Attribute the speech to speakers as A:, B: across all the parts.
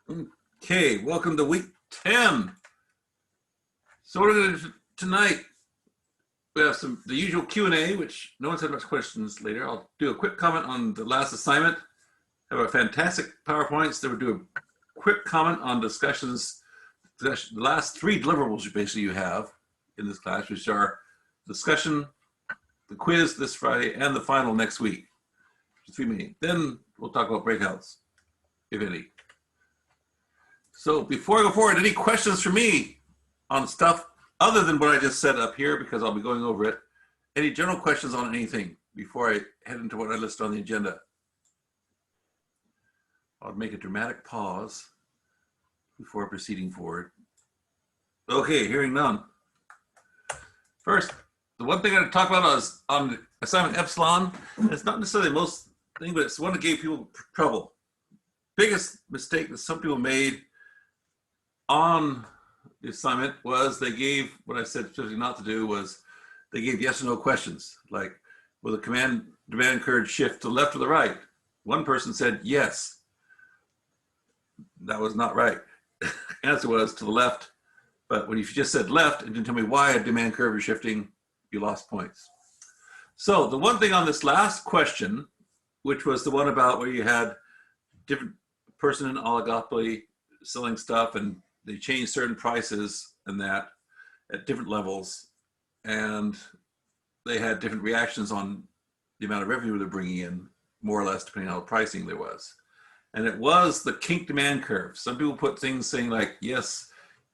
A: Okay, welcome to week 10. So what we're going to do tonight, we have the usual Q&A, which no one's had much questions later. I'll do a quick comment on the last assignment. Have a fantastic PowerPoints. Then we'll do a quick comment on discussions, the last three deliverables basically you have in this class, which are discussion, the quiz this Friday, and the final next week. 3 meetings. Then we'll talk about breakouts, if any. So before I go forward, any questions for me on stuff other than what I just said up here, because I'll be going over it? Any general questions on anything before I head into what I listed on the agenda? I'll make a dramatic pause before proceeding forward. Okay, hearing none. First, the one thing I'm going to talk about is on assignment Epsilon. It's not necessarily the most thing, but it's the one that gave people trouble. Biggest mistake that some people made on the assignment was they gave, what I said specifically not to do was they gave yes or no questions, like will the demand curve shift to the left or the right? One person said yes. That was not right. Answer was to the left, but when you just said left and didn't tell me why a demand curve is shifting, you lost points. So the one thing on this last question, which was the one about where you had different person in oligopoly selling stuff and they changed certain prices and that at different levels, and they had different reactions on the amount of revenue they're bringing in, more or less depending on how pricing there was. And it was the kink demand curve. Some people put things saying like, yes,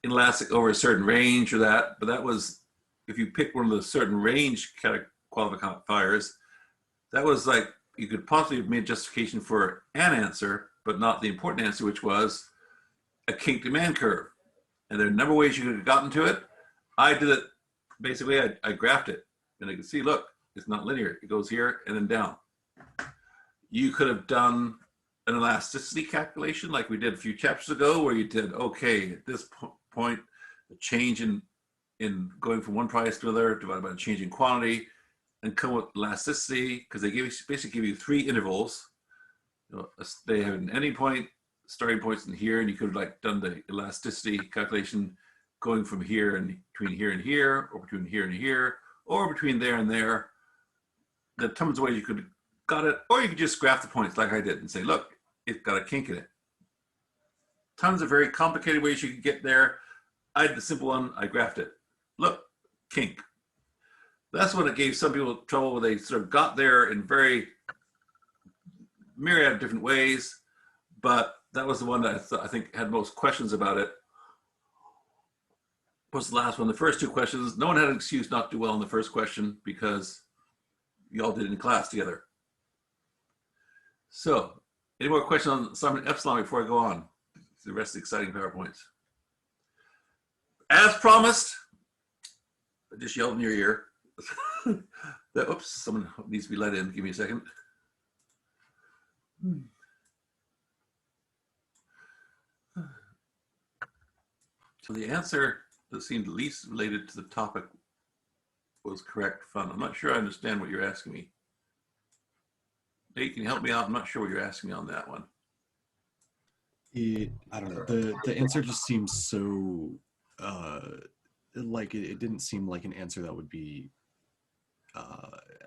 A: inelastic over a certain range or that, but that was, if you pick one of the certain range qualifiers, that was like, you could possibly have made justification for an answer, but not the important answer, which was a kink demand curve. And there are a number of ways you could have gotten to it. I did it, basically I graphed it, and I could see, look, it's not linear. It goes here and then down. You could have done an elasticity calculation like we did a few chapters ago, where you did, okay, at this point, the change in going from one price to another divided by the change in quantity, and come with elasticity, because they basically give you 3 intervals. You know, they have an ending point, starting points in here, and you could have like done the elasticity calculation going from here and between here and here, or between here and here, or between there and there. There are tons of ways you could have got it, or you could just graph the points like I did and say, look, it's got a kink in it. Tons of very complicated ways you could get there. I did the simple one, I graphed it. Look, kink. That's when it gave some people trouble, where they sort of got there in very myriad of different ways, but that was the one that I think had most questions about it. Was the last one. The first 2 questions, no one had an excuse not to do well in the first question because you all did it in class together. So, any more questions on assignment Epsilon before I go on to the rest of the exciting PowerPoints? As promised, I just yelled in your ear. Oops, someone needs to be let in. Give me a second. So the answer that seemed least related to the topic was correct fun. I'm not sure I understand what you're asking me. Nate, can you help me out? I'm not sure what you're asking me on that one.
B: I don't know. The answer just seems so like it didn't seem like an answer that would be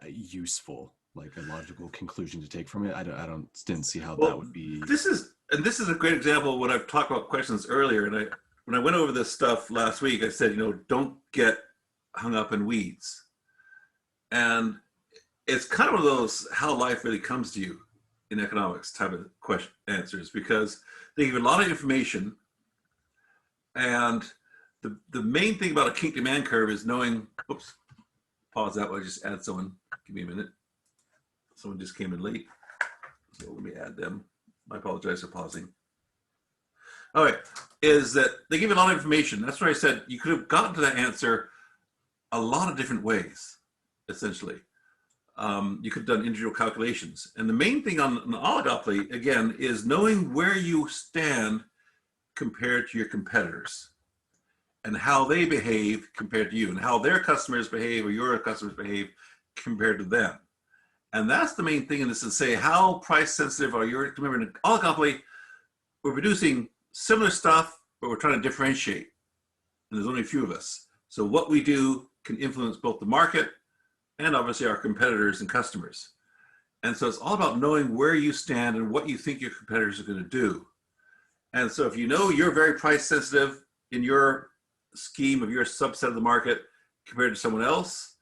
B: useful, like a logical conclusion to take from it. I didn't see how that would be.
A: This is a great example of what I've talked about questions earlier. And when I went over this stuff last week, I said, don't get hung up in weeds. And it's kind of one of those how life really comes to you in economics type of answers, because they give a lot of information. And the main thing about a kink demand curve is knowing, oops, pause that while I just add someone. Give me a minute. Someone just came in late. So let me add them. I apologize for pausing. All right, is that they give you a lot of information. That's where I said you could have gotten to that answer a lot of different ways, essentially. You could have done individual calculations. And the main thing on an oligopoly, again, is knowing where you stand compared to your competitors and how they behave compared to you, and how their customers behave or your customers behave compared to them. And that's the main thing in this, is say, how price sensitive are you? Remember, in an oligopoly, we're producing similar stuff, but we're trying to differentiate. And there's only a few of us. So what we do can influence both the market and obviously our competitors and customers. And so it's all about knowing where you stand and what you think your competitors are going to do. And so if you know you're very price sensitive in your scheme of your subset of the market compared to someone else,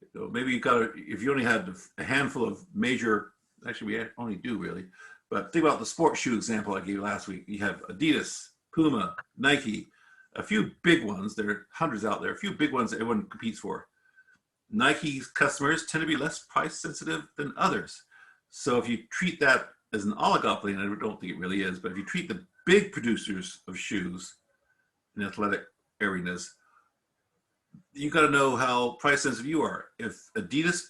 A: you know, maybe you've got to, if you only had a handful of major, actually we only do really, but think about the sports shoe example I gave you last week. You have Adidas, Puma, Nike, a few big ones. There are hundreds out there, a few big ones that everyone competes for. Nike's customers tend to be less price sensitive than others. So if you treat that as an oligopoly, and I don't think it really is, but if you treat the big producers of shoes in athletic arenas, you got to know how price sensitive you are. If Adidas,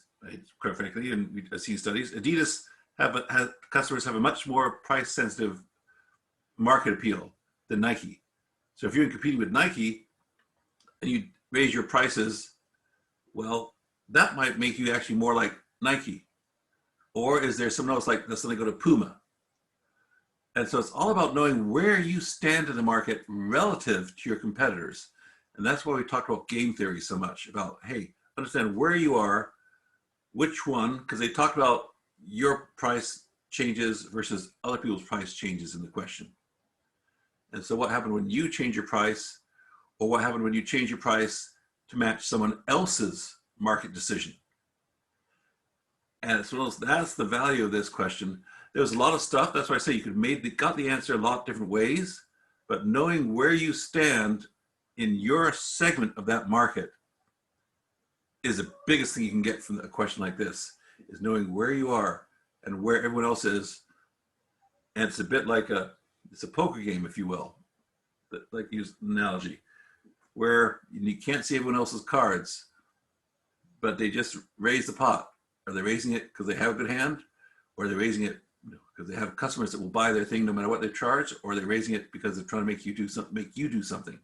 A: quite frankly, and I've seen studies, Adidas customers have a much more price sensitive market appeal than Nike. So if you're competing with Nike and you raise your prices, well, that might make you actually more like Nike. Or is there someone else like, let's suddenly go to Puma? And so it's all about knowing where you stand in the market relative to your competitors. And that's why we talk about game theory so much, about, hey, understand where you are, which one, because they talk about your price changes versus other people's price changes in the question. And so what happened when you change your price, or what happened when you change your price to match someone else's market decision? And so that's the value of this question. There's a lot of stuff. That's why I say you could got the answer a lot of different ways, but knowing where you stand in your segment of that market is the biggest thing you can get from a question like this, is knowing where you are and where everyone else is. And it's a bit like it's a poker game, if you will, like use an analogy, where you can't see everyone else's cards, but they just raise the pot. Are they raising it because they have a good hand, or are they raising it because they have customers that will buy their thing no matter what they charge, or are they raising it because they're trying to make you do something?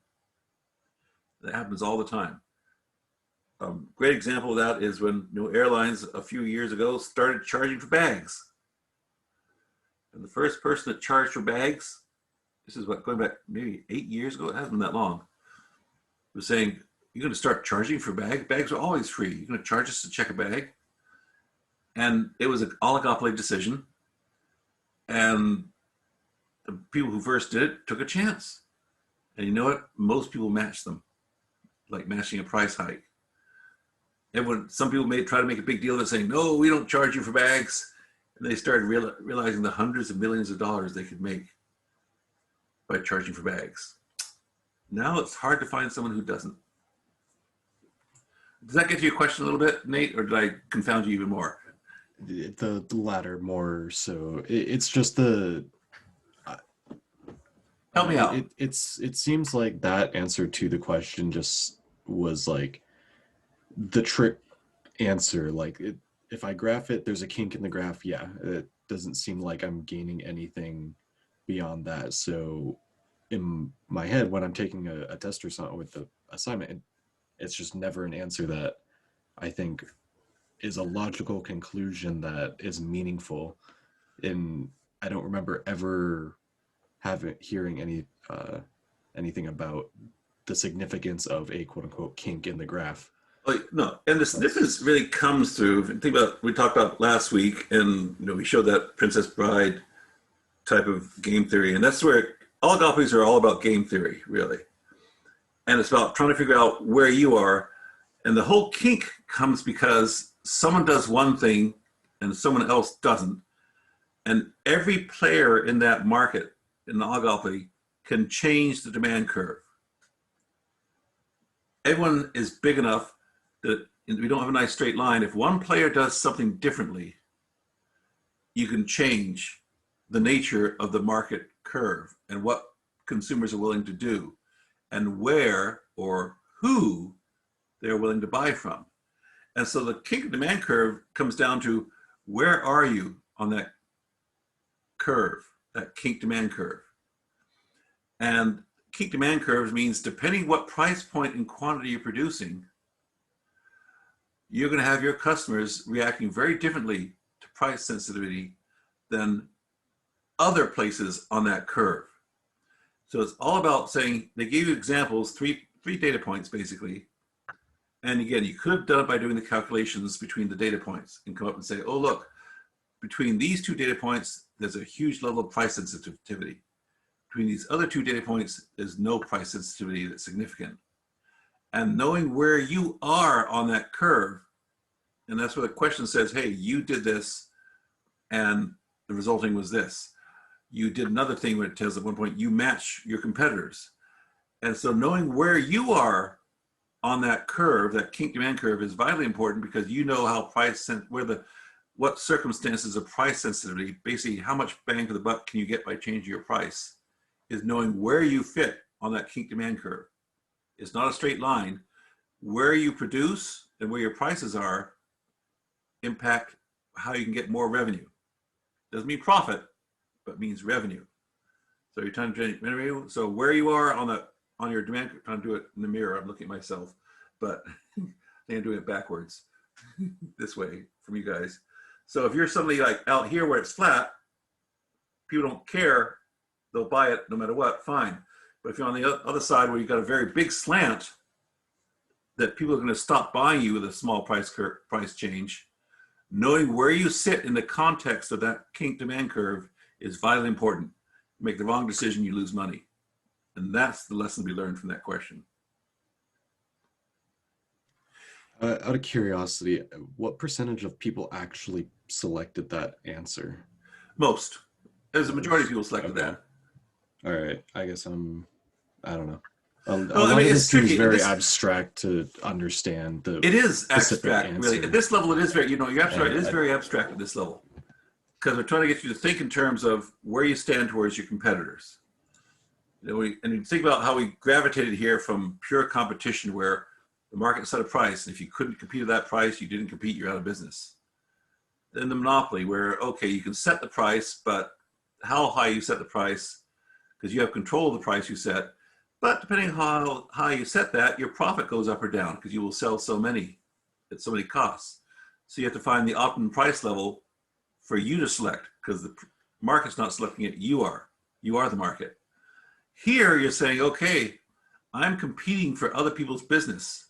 A: That happens all the time. Great example of that is when airlines a few years ago started charging for bags. And the first person that charged for bags, this is going back maybe 8 years ago, it hasn't been that long, was saying, you're going to start charging for bags? Bags are always free. You're going to charge us to check a bag? And it was an oligopoly decision. And the people who first did it took a chance. And you know what? Most people matched them, like matching a price hike. Some people may try to make a big deal of it, saying, no, we don't charge you for bags. And they started realizing the hundreds of millions of dollars they could make by charging for bags. Now it's hard to find someone who doesn't. Does that get to your question a little bit, Nate, or did I confound you even more?
B: The latter more so. It's just the.
A: Help me out.
B: It seems like that answer to the question just was like the trick answer. Like if I graph it, there's a kink in the graph. Yeah, it doesn't seem like I'm gaining anything beyond that. So in my head, when I'm taking a test or something with the assignment, it's just never an answer that I think is a logical conclusion that is meaningful. And I don't remember ever hearing anything about the significance of a quote unquote kink in the graph.
A: No, and this is really comes through. Think about we talked about last week, and we showed that Princess Bride type of game theory, and that's where oligopolies are all about game theory, really. And it's about trying to figure out where you are. And the whole kink comes because someone does one thing and someone else doesn't. And every player in that market, in the oligopoly, can change the demand curve. Everyone is big enough that we don't have a nice straight line. If one player does something differently, you can change the nature of the market curve and what consumers are willing to do and where or who they're willing to buy from. And so the kink of demand curve comes down to where are you on that curve, that kink demand curve. And kink demand curves means depending what price point and quantity you're producing, you're going to have your customers reacting very differently to price sensitivity than other places on that curve. So it's all about saying, they gave you examples, three data points basically. And again, you could have done it by doing the calculations between the data points and come up and say, oh, look, between these two data points, there's a huge level of price sensitivity. Between these other two data points, there's no price sensitivity that's significant. And knowing where you are on that curve, and that's where the question says, hey, you did this, and the resulting was this. You did another thing where it tells at one point, you match your competitors. And so knowing where you are on that curve, that kink demand curve, is vitally important, because you know how what circumstances of price sensitivity, basically how much bang for the buck can you get by changing your price, is knowing where you fit on that kink demand curve. It's not a straight line. Where you produce and where your prices are impact how you can get more revenue. Doesn't mean profit, but means revenue. So you're trying to generate revenue. So where you are on your demand, trying to do it in the mirror, I'm looking at myself, but I think I'm doing it backwards this way from you guys. So if you're somebody like out here where it's flat, people don't care, they'll buy it no matter what, fine. But if you're on the other side where you've got a very big slant, that people are going to stop buying you with a small price change, knowing where you sit in the context of that kink demand curve is vitally important. You make the wrong decision, you lose money. And that's the lesson we learned from that question.
B: Out of curiosity, what percentage of people actually selected that answer?
A: Most. There's a majority of people selected
B: Okay.
A: that.
B: All right. I guess I don't know. A
A: Well,
B: lot
A: I mean,
B: of
A: it's
B: this seems
A: tricky.
B: very abstract to understand.
A: It is
B: specific
A: abstract,
B: answer.
A: really. At this level, it is very, you're absolutely right, it is
B: I-
A: very abstract at this level. Because we're trying to get you to think in terms of where you stand towards your competitors. And you think about how we gravitated here from pure competition, where the market set a price, and if you couldn't compete at that price, you didn't compete, you're out of business. Then the monopoly, where, okay, you can set the price, but how high you set the price, because you have control of the price you set. But depending on how high you set that, your profit goes up or down, because you will sell so many at so many costs. So you have to find the optimum price level for you to select, because the market's not selecting it, you are. You are the market. Here you're saying, okay, I'm competing for other people's business.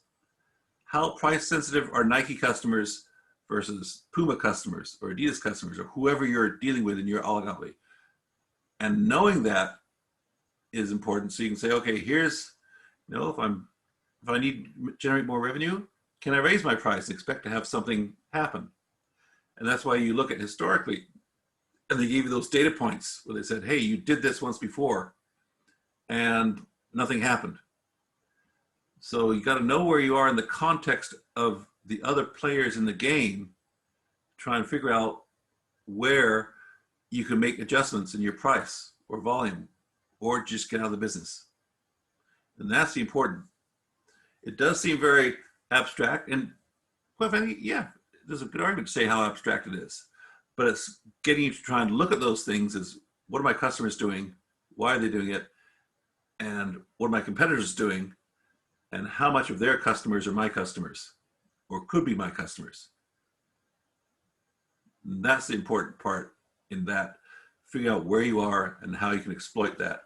A: How price sensitive are Nike customers versus Puma customers or Adidas customers or whoever you're dealing with in your oligopoly? And knowing that is important, so you can say, okay, here's, if I need to generate more revenue, can I raise my price and expect to have something happen? And that's why you look at historically, and they gave you those data points where they said, hey, you did this once before and nothing happened. So you got to know where you are in the context of the other players in the game, try and figure out where you can make adjustments in your price or volume, or just get out of the business. And that's the important. It does seem very abstract, and quite frankly, yeah, there's a good argument to say how abstract it is. But it's getting you to try and look at those things as, what are my customers doing? Why are they doing it? And what are my competitors doing? And how much of their customers are my customers, or could be my customers? And that's the important part in that, figure out where you are and how you can exploit that.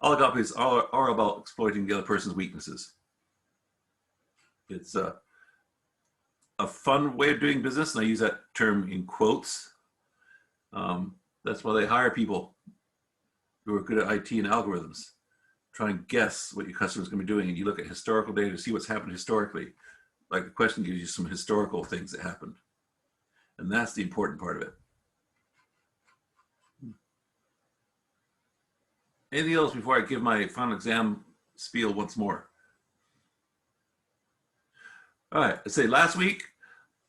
A: Oligopolies are about exploiting the other person's weaknesses. It's a fun way of doing business, and I use that term in quotes. That's why they hire people who are good at IT and algorithms. Try and guess what your customer is going to be doing, and you look at historical data to see what's happened historically. Like the question gives you some historical things that happened, and that's the important part of it. Anything else before I give my final exam spiel once more? All right, let's say last week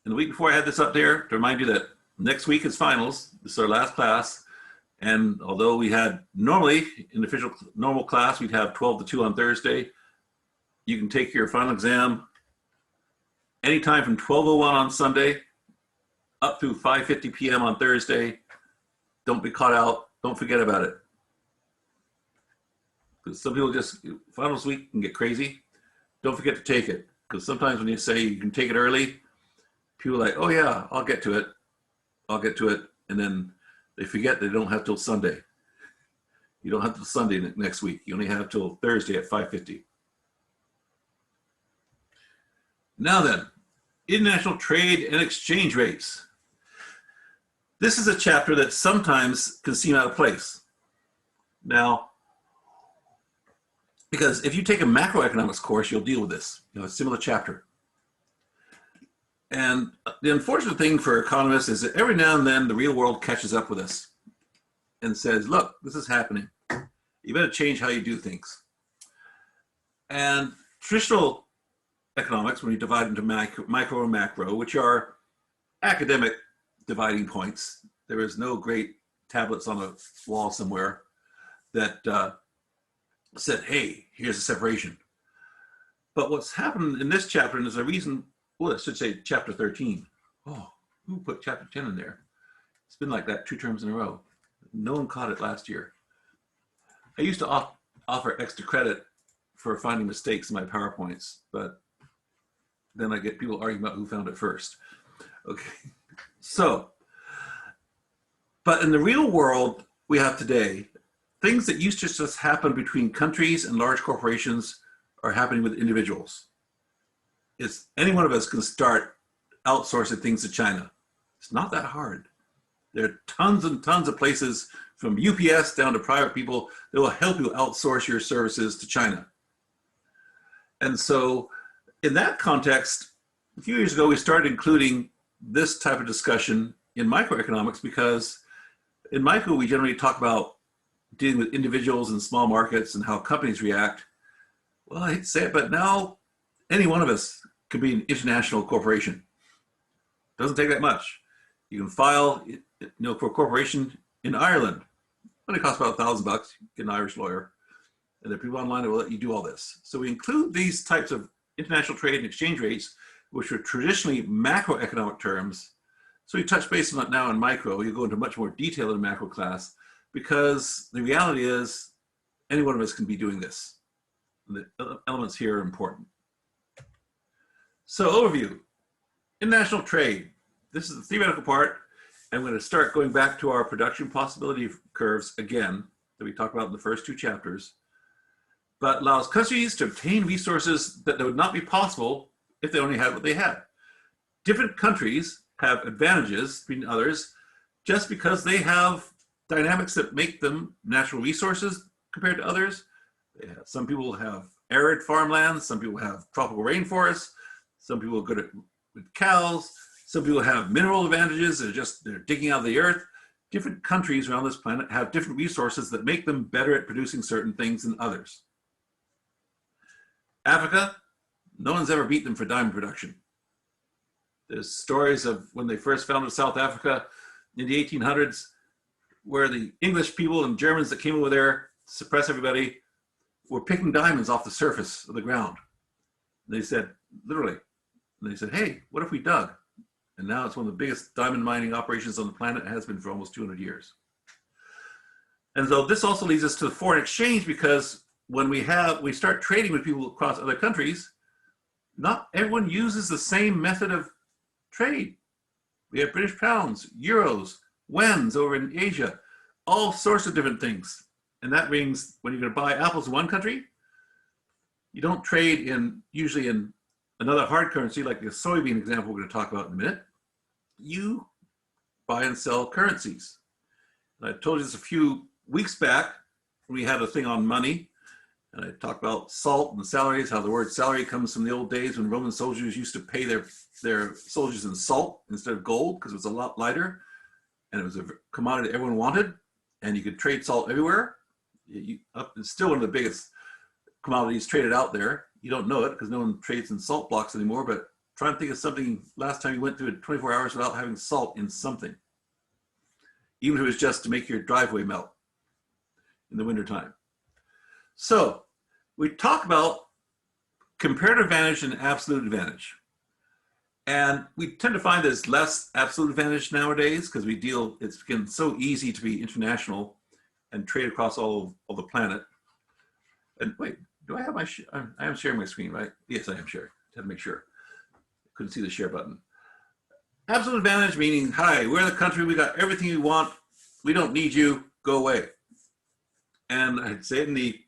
A: and the week before, I had this up there to remind you that next week is finals. This is our last class. And although we had normally in the official normal class, we'd have 12 to 2 on Thursday, you can take your final exam anytime from 12:01 on Sunday up through 5:50 p.m. on Thursday. Don't be caught out. Don't forget about it. Because some people just, finals week can get crazy. Don't forget to take it. Because sometimes when you say you can take it early, people are like, oh yeah, I'll get to it. I'll get to it. And then they forget they don't have till Sunday. You don't have till Sunday next week. You only have till Thursday at 5:50. Now then, international trade and exchange rates. This is a chapter that sometimes can seem out of place. Now, because if you take a macroeconomics course, you'll deal with this, a similar chapter. And the unfortunate thing for economists is that every now and then the real world catches up with us and says, look, this is happening. You better change how you do things. And traditional economics, when you divide into micro and macro, which are academic dividing points, there is no great tablets on a wall somewhere that said, hey, here's a separation. But what's happened in this chapter, and there's a reason, well, I should say chapter 13. Oh, who put chapter 10 in there? It's been like that 2 terms in a row. No one caught it last year. I used to offer extra credit for finding mistakes in my PowerPoints, but then I get people arguing about who found it first. Okay, so, but in the real world we have today, things that used to just happen between countries and large corporations are happening with individuals. It's any one of us can start outsourcing things to China. It's not that hard. There are tons and tons of places from UPS down to private people that will help you outsource your services to China. And so in that context, a few years ago, we started including this type of discussion in microeconomics because in micro, we generally talk about dealing with individuals and small markets and how companies react. Well, I hate to say it, but now any one of us could be an international corporation. Doesn't take that much. You can file, for a corporation in Ireland. Only costs about $1,000. Get an Irish lawyer, and there are people online that will let you do all this. So we include these types of international trade and exchange rates, which are traditionally macroeconomic terms. So we touch base on it now in micro. You go into much more detail in macro class because the reality is any one of us can be doing this. The elements here are important. So overview, international trade. This is the theoretical part. I'm going to start going back to our production possibility curves again that we talked about in the first 2 chapters, but allows countries to obtain resources that would not be possible if they only had what they had. Different countries have advantages between others just because they have dynamics that make them natural resources compared to others. Some people have arid farmlands, some people have tropical rainforests, some people are good with cows, some people have mineral advantages, they're digging out of the earth. Different countries around this planet have different resources that make them better at producing certain things than others. Africa, no one's ever beat them for diamond production. There's stories of when they first founded South Africa in the 1800s, where the English people and Germans that came over there to suppress everybody were picking diamonds off the surface of the ground. They said, literally, and they said, hey, what if we dug? And now it's one of the biggest diamond mining operations on the planet. It has been for almost 200 years. And so this also leads us to foreign exchange because when we start trading with people across other countries, not everyone uses the same method of trade. We have British pounds, euros, wens over in Asia, all sorts of different things. And that means when you're going to buy apples in one country, you don't trade usually in another hard currency like the soybean example we're going to talk about in a minute. You buy and sell currencies. And I told you this a few weeks back when we had a thing on money. And I talked about salt and salaries, how the word salary comes from the old days when Roman soldiers used to pay their soldiers in salt instead of gold because it was a lot lighter. And it was a commodity that everyone wanted. And you could trade salt everywhere. It's still one of the biggest commodities traded out there. You don't know it because no one trades in salt blocks anymore, but try and think of something last time you went through 24 hours without having salt in something. Even if it was just to make your driveway melt in the wintertime. So we talk about comparative advantage and absolute advantage. And we tend to find there's less absolute advantage nowadays because it's become so easy to be international and trade across all the planet. And wait, do I have I am sharing my screen, right? Yes, I am sharing. I had to make sure. Couldn't see the share button. Absolute advantage meaning, hi, we're the country, we got everything we want. We don't need you, go away. And I'd say in the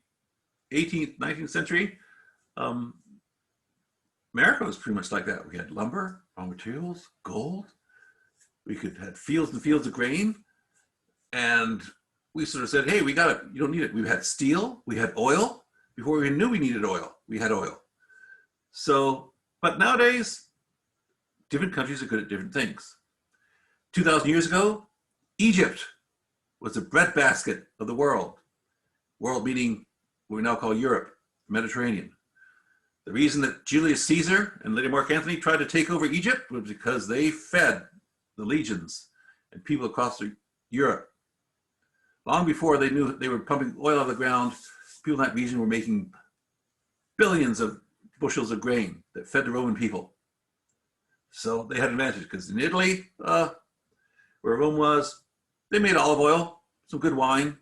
A: 18th, 19th century, um, America was pretty much like that. We had lumber, raw materials, gold. We could had fields and fields of grain, and we sort of said, "Hey, we got it. You don't need it." We had steel. We had oil. Before we even knew we needed oil, we had oil. So, but nowadays, different countries are good at different things. 2,000 years ago, Egypt was the breadbasket of the world. World meaning what we now call Europe, Mediterranean. The reason that Julius Caesar and later Mark Antony tried to take over Egypt was because they fed the legions and people across Europe. Long before they knew they were pumping oil out of the ground, people in that region were making billions of bushels of grain that fed the Roman people. So they had an advantage because in Italy, where Rome was, they made olive oil, some good wine,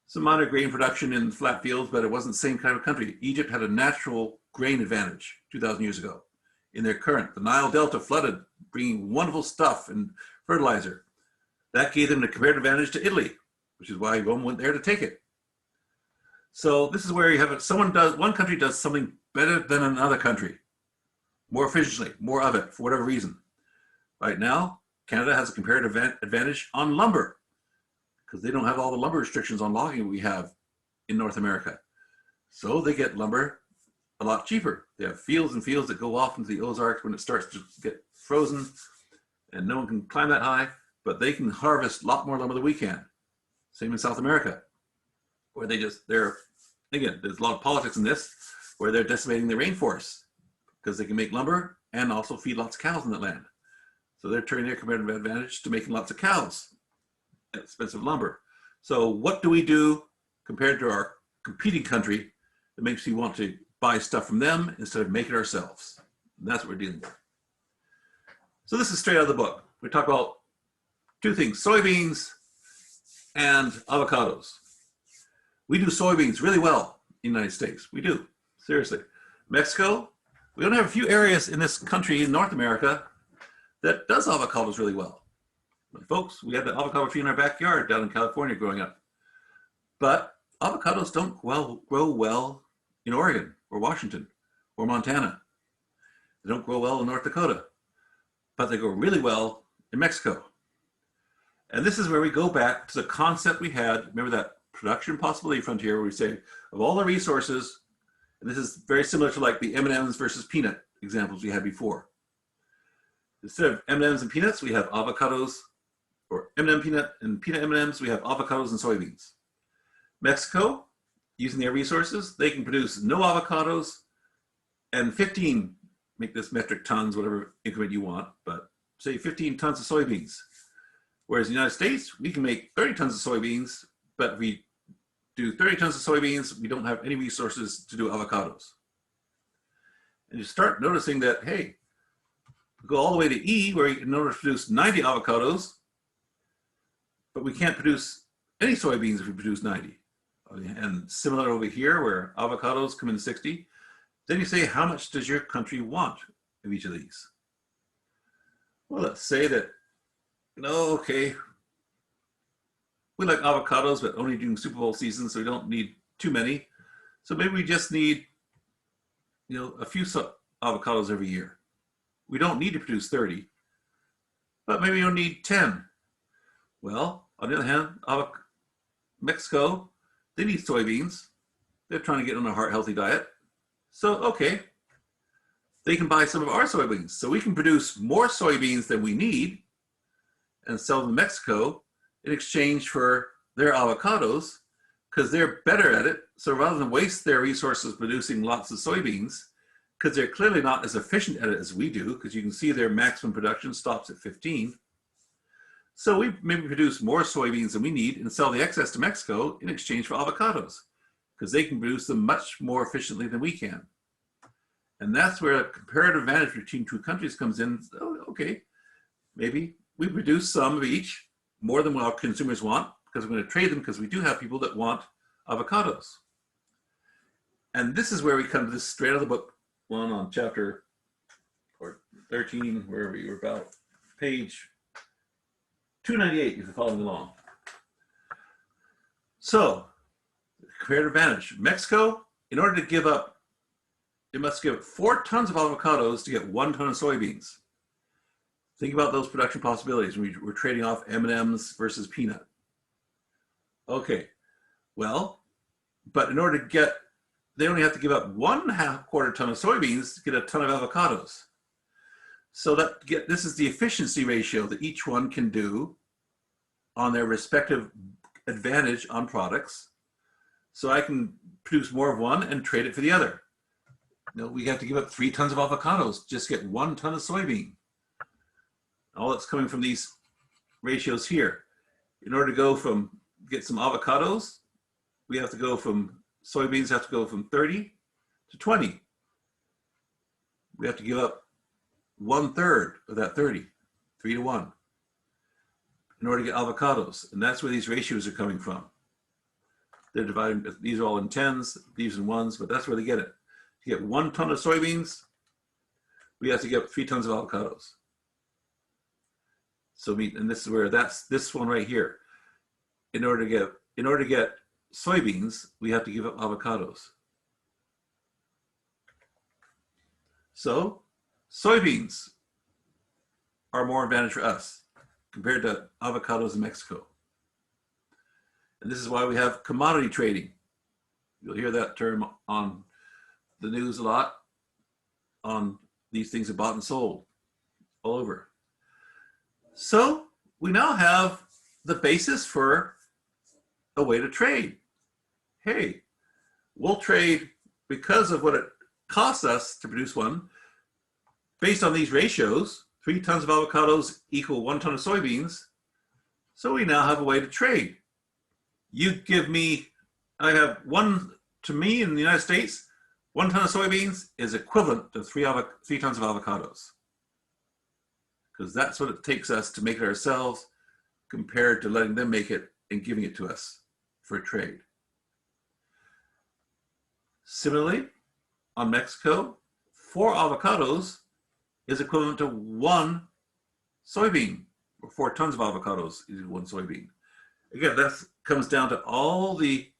A: some minor grain production in flat fields, but it wasn't the same kind of country. Egypt had a natural grain advantage 2,000 years ago. In their current, the Nile Delta flooded, bringing wonderful stuff and fertilizer. That gave them a comparative advantage to Italy, which is why Rome went there to take it. So this is where you have it. One country does something better than another country, more efficiently, more of it, for whatever reason. Right now, Canada has a comparative advantage on lumber because they don't have all the lumber restrictions on logging we have in North America. So they get lumber a lot cheaper. They have fields and fields that go off into the Ozarks when it starts to get frozen and no one can climb that high, but they can harvest a lot more lumber than we can. Same in South America, where again, there's a lot of politics in this, where they're decimating the rainforests because they can make lumber and also feed lots of cows in that land. So they're turning their comparative advantage to making lots of cows at expensive lumber. So what do we do compared to our competing country that makes you want to buy stuff from them instead of make it ourselves? And that's what we're dealing with. So this is straight out of the book. We talk about two things, soybeans and avocados. We do soybeans really well in the United States. We do, seriously. Mexico, we only have a few areas in this country, in North America, that does avocados really well. But folks, we had the avocado tree in our backyard down in California growing up. But avocados don't grow well in Oregon or Washington or Montana. They don't grow well in North Dakota, but they grow really well in Mexico. And this is where we go back to the concept we had. Remember that production possibility frontier where we say, of all the resources, and this is very similar to like the M&Ms versus peanut examples we had before. Instead of M&Ms and peanuts, we have avocados, or M&M peanut and peanut M&Ms, we have avocados and soybeans. Mexico, using their resources, they can produce no avocados and 15, make this metric tons, whatever increment you want, but say 15 tons of soybeans. Whereas in the United States, we can make 30 tons of soybeans, but if we do 30 tons of soybeans, we don't have any resources to do avocados. And you start noticing that, hey, go all the way to E, where in order to produce 90 avocados, but we can't produce any soybeans if we produce 90. And similar over here, where avocados come in 60, then you say, how much does your country want of each of these? Well, let's say that, okay, we like avocados, but only during Super Bowl season, so we don't need too many. So maybe we just need, a few avocados every year. We don't need to produce 30, but maybe you'll need 10. Well, on the other hand, Mexico, they need soybeans. They're trying to get on a heart-healthy diet. So, okay, they can buy some of our soybeans. So we can produce more soybeans than we need and sell them to Mexico in exchange for their avocados because they're better at it. So rather than waste their resources producing lots of soybeans, because they're clearly not as efficient at it as we do, because you can see their maximum production stops at 15. So we maybe produce more soybeans than we need and sell the excess to Mexico in exchange for avocados, because they can produce them much more efficiently than we can. And that's where a comparative advantage between two countries comes in. Oh, okay, maybe we produce some of each, more than what our consumers want, because we're going to trade them because we do have people that want avocados. And this is where we come to this straight out of the book one on chapter or 13, wherever you were about, page 298, if you're following along. So comparative advantage. Mexico, in order to give up, it must give 4 tons of avocados to get 1 ton of soybeans. Think about those production possibilities. We're trading off M&Ms versus peanut. Okay, well, but in order to get, they only have to give up 1/4 ton of soybeans to get a ton of avocados. So this is the efficiency ratio that each one can do on their respective advantage on products. So I can produce more of one and trade it for the other. You know, we have to give up 3 tons of avocados, just get 1 ton of soybean. All that's coming from these ratios here. In order to get some avocados, we have to go from, soybeans have to go from 30 to 20. We have to give up 1/3 of that 30, 3 to 1, in order to get avocados. And that's where these ratios are coming from. They're dividing, these are all in 10s, these in 1s, but that's where they get it. To get 1 ton of soybeans, we have to get 3 tons of avocados. So and this is where that's this one right here. In order to get soybeans, we have to give up avocados. So soybeans are more advantage for us compared to avocados in Mexico. And this is why we have commodity trading. You'll hear that term on the news a lot. On these things are bought and sold all over. So we now have the basis for a way to trade. Hey, we'll trade because of what it costs us to produce one. Based on these ratios, 3 tons of avocados equal 1 ton of soybeans. So we now have a way to trade. You give me, I have to me in the United States, 1 ton of soybeans is equivalent to 3 tons of avocados. Because that's what it takes us to make it ourselves compared to letting them make it and giving it to us for a trade. Similarly, on Mexico, 4 avocados is equivalent to 1 soybean, or 4 tons of avocados is 1 soybean. Again, that comes down to all the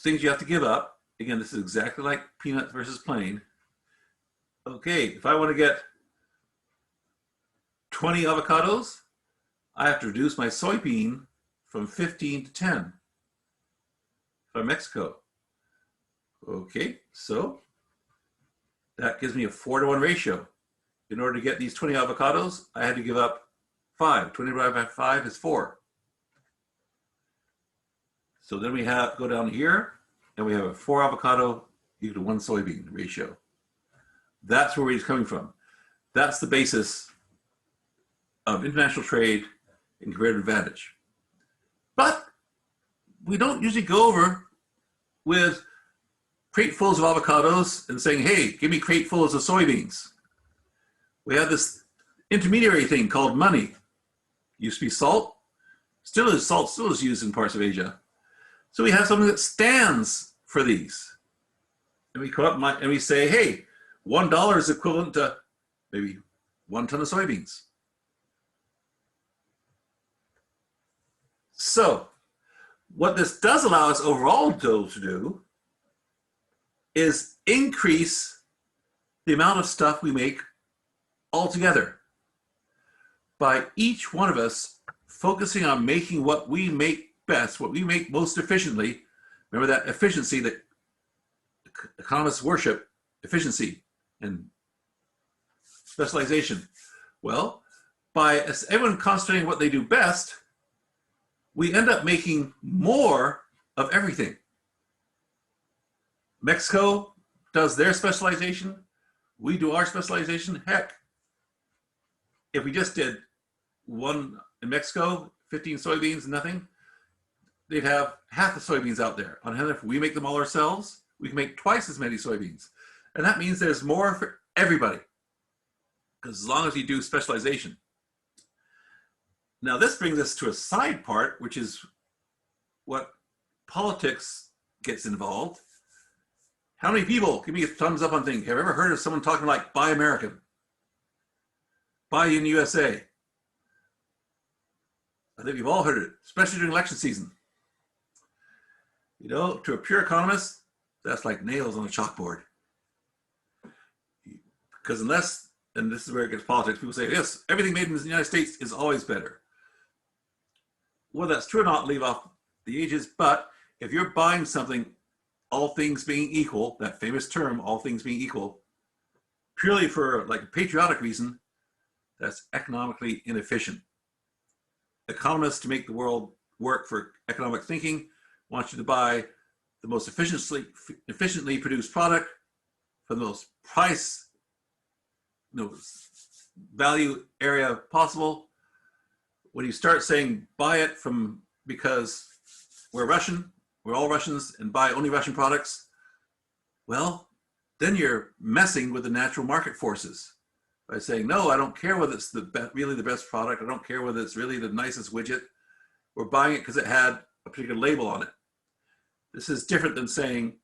A: things you have to give up. Again, this is exactly like peanut versus plain. Okay, if I want to get 20 avocados, I have to reduce my soybean from 15 to 10 from Mexico. Okay, so that gives me a 4 to 1 ratio. In order to get these 20 avocados, I had to give up 5. 20 divided by 5 is 4. So then we go down here, and we have a 4 avocado equal to 1 soybean ratio. That's where it's coming from. That's the basis of international trade and comparative advantage. But we don't usually go over with cratefuls of avocados and saying, hey, give me cratefuls of soybeans. We have this intermediary thing called money. Used to be salt. Salt still is used in parts of Asia. So we have something that stands for these. And we come up and we say, hey, $1 is equivalent to maybe 1 ton of soybeans. So what this does allow us overall to do is increase the amount of stuff we make altogether by each one of us focusing on making what we make best, what we make most efficiently. Remember that efficiency that economists worship, efficiency and specialization. Well, by everyone concentrating what they do best, we end up making more of everything. Mexico does their specialization. We do our specialization. Heck, if we just did one in Mexico, 15 soybeans, nothing, they'd have half the soybeans out there. On the other hand, if we make them all ourselves, we can make twice as many soybeans. And that means there's more for everybody, because as long as you do specialization. Now this brings us to a side part, which is what politics gets involved. How many people, give me a thumbs up on things, have you ever heard of someone talking like buy American? Buy in USA? I think we've all heard it, especially during election season. You know, to a pure economist, that's like nails on a chalkboard. Because unless, and this is where it gets politics, people say, yes, everything made in the United States is always better. Whether that's true or not, leave off the ages, but if you're buying something, all things being equal, that famous term, all things being equal, purely for like a patriotic reason, that's economically inefficient. Economists, to make the world work for economic thinking, want you to buy the most efficiently produced product for the most price, value area possible. When you start saying buy it from because we're Russian, we're all Russians, and buy only Russian products, well, then you're messing with the natural market forces by saying, no, I don't care whether it's really the best product. I don't care whether it's really the nicest widget. We're buying it because it had a particular label on it. This is different than saying,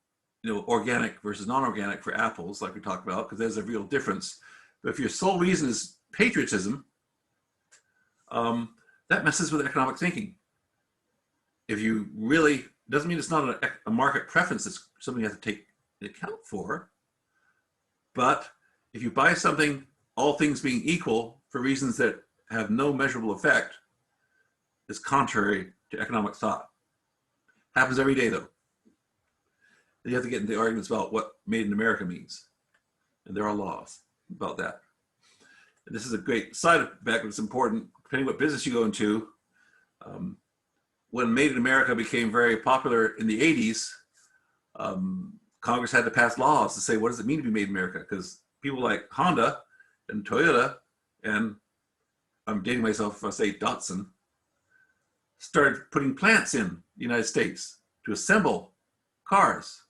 A: organic versus non-organic for apples, like we talked about, because there's a real difference. But if your sole reason is patriotism, that messes with economic thinking. If you really, doesn't mean it's not a market preference, it's something you have to take account for. But if you buy something, all things being equal, for reasons that have no measurable effect, is contrary to economic thought. Happens every day, though. You have to get into arguments about what made in America means. And there are laws about that. And this is a great side effect, but it's important, depending what business you go into. When Made in America became very popular in the 80s, Congress had to pass laws to say, what does it mean to be made in America? Because people like Honda and Toyota, and I'm dating myself if I say Datsun, started putting plants in the United States to assemble cars.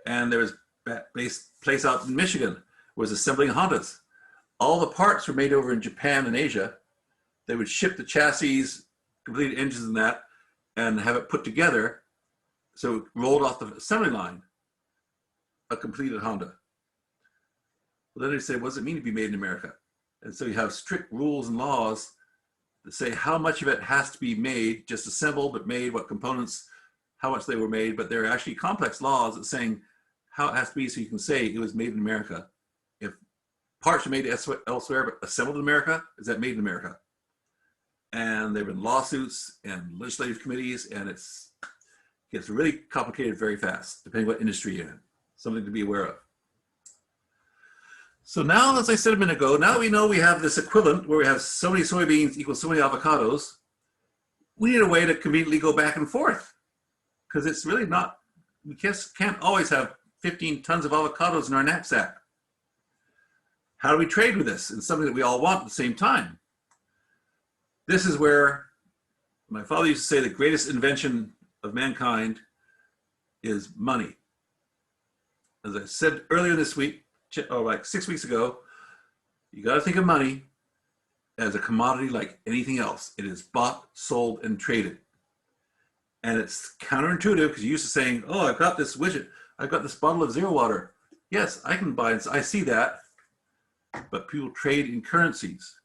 A: And there was a place out in Michigan was assembling Hondas. All the parts were made over in Japan and Asia. They would ship the chassis, completed engines and that, and have it put together so it rolled off the assembly line, a completed Honda. Well, then they say, what does it mean to be made in America? And so you have strict rules and laws that say how much of it has to be made, just assembled, but made, what components, how much they were made. But there are actually complex laws that saying how it has to be so you can say it was made in America. If parts are made elsewhere but assembled in America, is that made in America? And there have been lawsuits and legislative committees, and it gets really complicated very fast, depending what industry you're in. Something to be aware of. So now, as I said a minute ago, now we know we have this equivalent where we have so many soybeans equals so many avocados. We need a way to conveniently go back and forth, because it's really not, we can't always have 15 tons of avocados in our knapsack. How do we trade with this? And something that we all want at the same time. This is where my father used to say the greatest invention of mankind is money. As I said earlier this week, like 6 weeks ago, you got to think of money as a commodity like anything else. It is bought, sold, and traded. And it's counterintuitive because you're used to saying, oh, I've got this widget. I've got this bottle of zero water. Yes, I can buy it. I see that. But people trade in currencies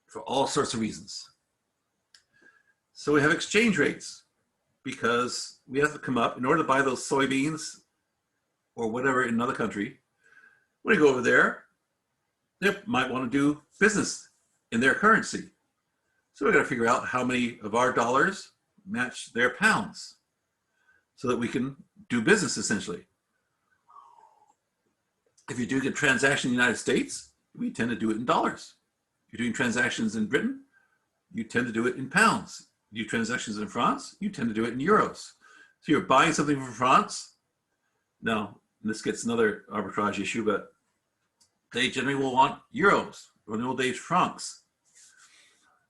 A: for all sorts of reasons. So we have exchange rates because we have to come up in order to buy those soybeans or whatever in another country. When you go over there, they might want to do business in their currency. So we got to figure out how many of our dollars match their pounds so that we can do business essentially. If you're doing a transaction in the United States, we tend to do it in dollars. If you're doing transactions in Britain, you tend to do it in pounds. You do transactions in France, you tend to do it in euros. So you're buying something from France. Now, this gets another arbitrage issue, but they generally will want euros, or in the old days, francs.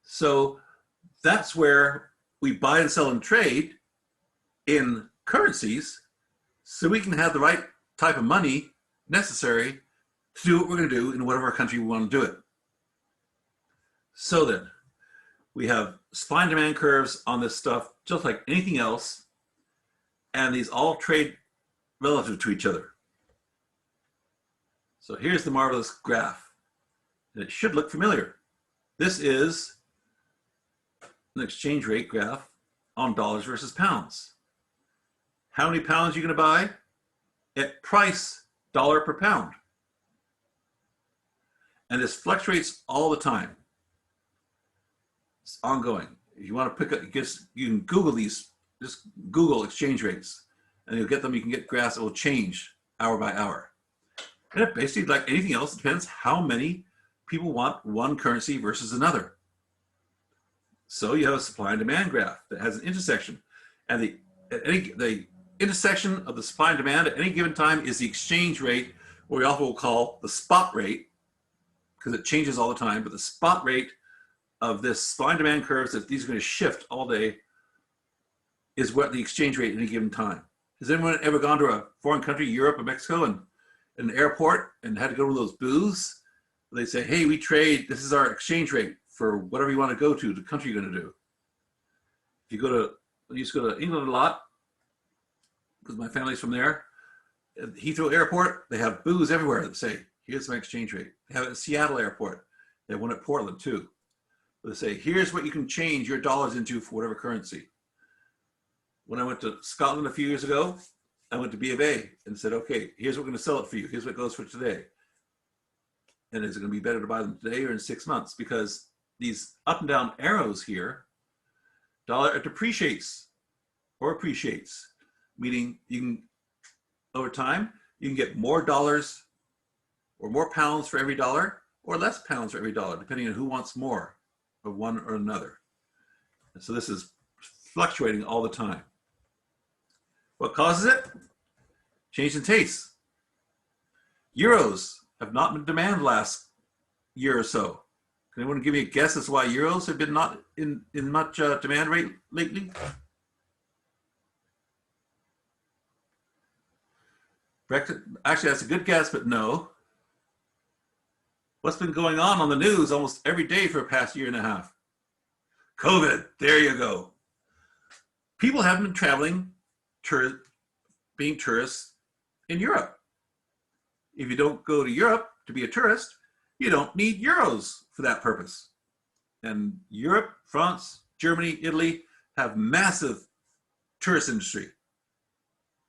A: So that's where we buy and sell and trade in currencies so we can have the right type of money necessary to do what we're going to do in whatever country we want to do it. So then, we have supply and demand curves on this stuff, just like anything else, and these all trade relative to each other. So here's the marvelous graph. And it should look familiar. This is an exchange rate graph on dollars versus pounds. how many pounds you're going to buy at price dollar per pound. And this fluctuates all the time. It's ongoing. If you want to pick up, you can Google these, just Google exchange rates, and you'll get them. You can get graphs that will change hour by hour. And it basically, like anything else, it depends how many people want one currency versus another. So you have a supply and demand graph that has an intersection. And the intersection of the supply and demand at any given time is the exchange rate, what we often will call the spot rate, because it changes all the time, but the spot rate of this supply and demand curves, that these are going to shift all day, is what the exchange rate at any given time. Has anyone ever gone to a foreign country, Europe or Mexico, and in an airport and had to go to those booths? They say, hey, we trade, this is our exchange rate for whatever you want to go to, the country you're going to do. If you go to, I used to go to England a lot, because my family's from there. At Heathrow Airport, they have booths everywhere that say, here's my exchange rate. They have it at Seattle Airport. They have one at Portland too. They say, here's what you can change your dollars into for whatever currency. When I went to Scotland a few years ago, I went to B of A and said, okay, here's what we're going to sell it for you. Here's what goes for today. And is it going to be better to buy them today or in 6 months? Because these up and down arrows here, dollar depreciates or appreciates, meaning you can, over time, you can get more dollars or more pounds for every dollar or less pounds for every dollar, depending on who wants more of one or another. And so this is fluctuating all the time. What causes it? Change in taste. Euros have not been demand last year or so. Can anyone give me a guess as to why euros have been not in much demand rate lately? Brexit, actually, that's a good guess, but no. What's been going on the news almost every day for the past year and a half? COVID, there you go. People haven't been traveling, being tourists in Europe. If you don't go to Europe to be a tourist, you don't need euros for that purpose. And Europe, France, Germany, Italy have massive tourist industry.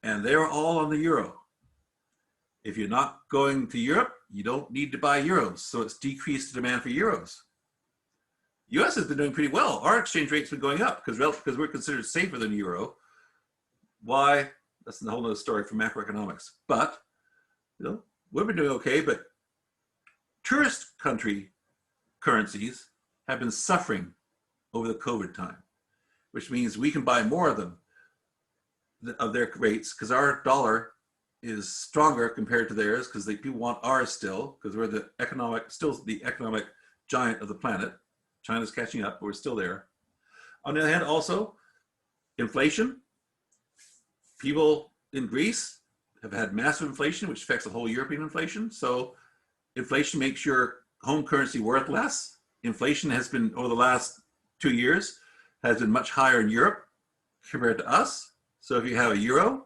A: And they're all on the euro. If you're not going to Europe, you don't need to buy euros. So it's decreased the demand for euros. US has been doing pretty well. Our exchange rate's been going up because we're considered safer than euro. Why? That's a whole other story for macroeconomics. But, we've been doing okay, but tourist country currencies have been suffering over the COVID time, which means we can buy more of them, of their rates, because our dollar is stronger compared to theirs, because people want ours still, because we're still the economic giant of the planet. China's catching up, but we're still there. On the other hand, also, inflation. People in Greece have had massive inflation, which affects the whole European inflation. So inflation makes your home currency worth less. Inflation has been, over the last 2 years, has been much higher in Europe compared to us. So if you have a euro,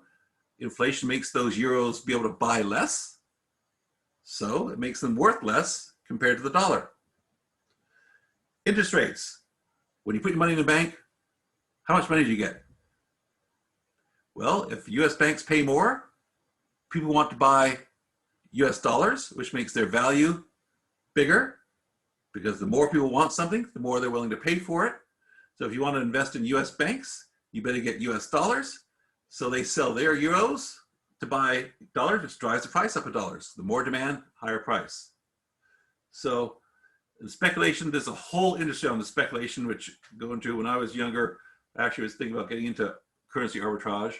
A: inflation makes those euros be able to buy less. So it makes them worth less compared to the dollar. Interest rates. When you put your money in the bank, how much money do you get? Well, if US banks pay more, people want to buy US dollars, which makes their value bigger, because the more people want something, the more they're willing to pay for it. So if you want to invest in US banks, you better get US dollars. So they sell their euros to buy dollars, which drives the price up of dollars. The more demand, higher price. So the speculation, there's a whole industry on the speculation, which go into, when I was younger, I actually was thinking about getting into currency arbitrage.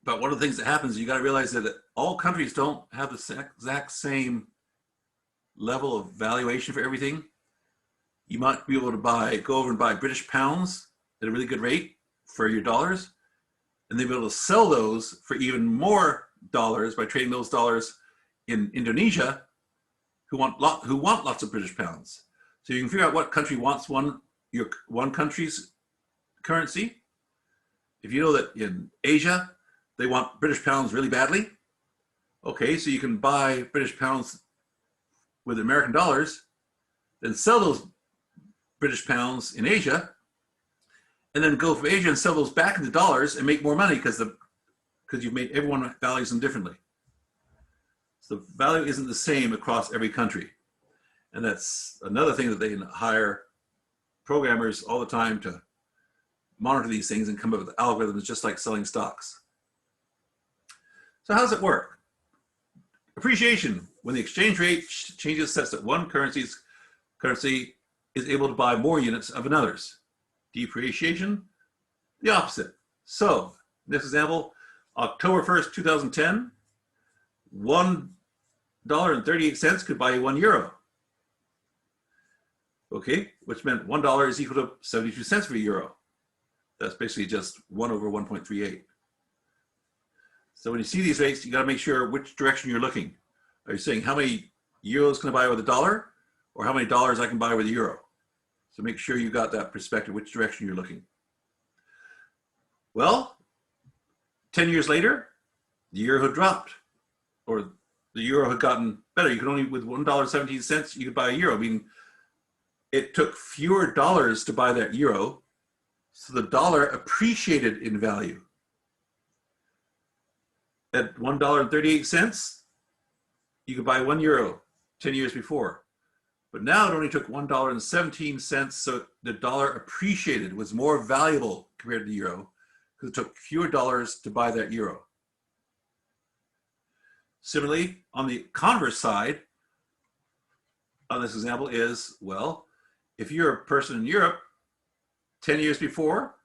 A: But one of the things that happens is you got to realize that all countries don't have the exact same level of valuation for everything. You might be able to go over and buy British pounds at a really good rate for your dollars, and they'll be able to sell those for even more dollars by trading those dollars in Indonesia, who want lots of British pounds. So you can figure out what country wants your one country's currency. If you know that in Asia, they want British pounds really badly, okay, so you can buy British pounds with American dollars, then sell those British pounds in Asia, and then go from Asia and sell those back into dollars and make more money because you've made everyone values them differently. So the value isn't the same across every country. And that's another thing that they hire programmers all the time to monitor these things and come up with algorithms just like selling stocks. So how does it work? Appreciation, when the exchange rate changes such that one currency is able to buy more units of another's. Depreciation, the opposite. So, in this example, October 1st, 2010, $1.38 could buy you €1. Okay, which meant $1 is equal to 72 cents for a euro. That's basically just 1 over 1.38. So when you see these rates, you got to make sure which direction you're looking. Are you saying how many euros can I buy with a dollar, or how many dollars I can buy with a euro? So make sure you got that perspective, which direction you're looking. Well, 10 years later, the euro had dropped, or the euro had gotten better. You could only, with $1.17, you could buy a euro, meaning it took fewer dollars to buy that euro, so the dollar appreciated in value. At $1.38, you could buy €1 10 years before. But now it only took $1.17, so the dollar appreciated, was more valuable compared to the euro, because it took fewer dollars to buy that euro. Similarly, on the converse side, on this example is, well, if you're a person in Europe, 10 years before,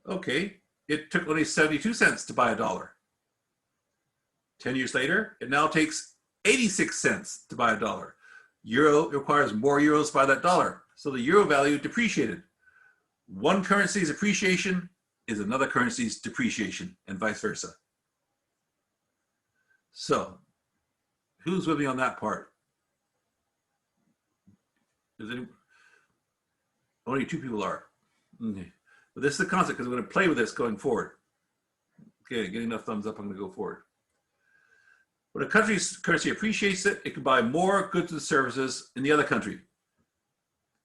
A: okay, it took only 72 cents to buy a dollar. 10 years later, it now takes 86 cents to buy a dollar. Euro requires more euros to buy that dollar. So the euro value depreciated. One currency's appreciation is another currency's depreciation, and vice versa. So, who's with me on that part? Only 2 people are. Okay. But this is the concept, because I'm going to play with this going forward. Okay, getting enough thumbs up, I'm going to go forward. When a country's currency appreciates it, it can buy more goods and services in the other country.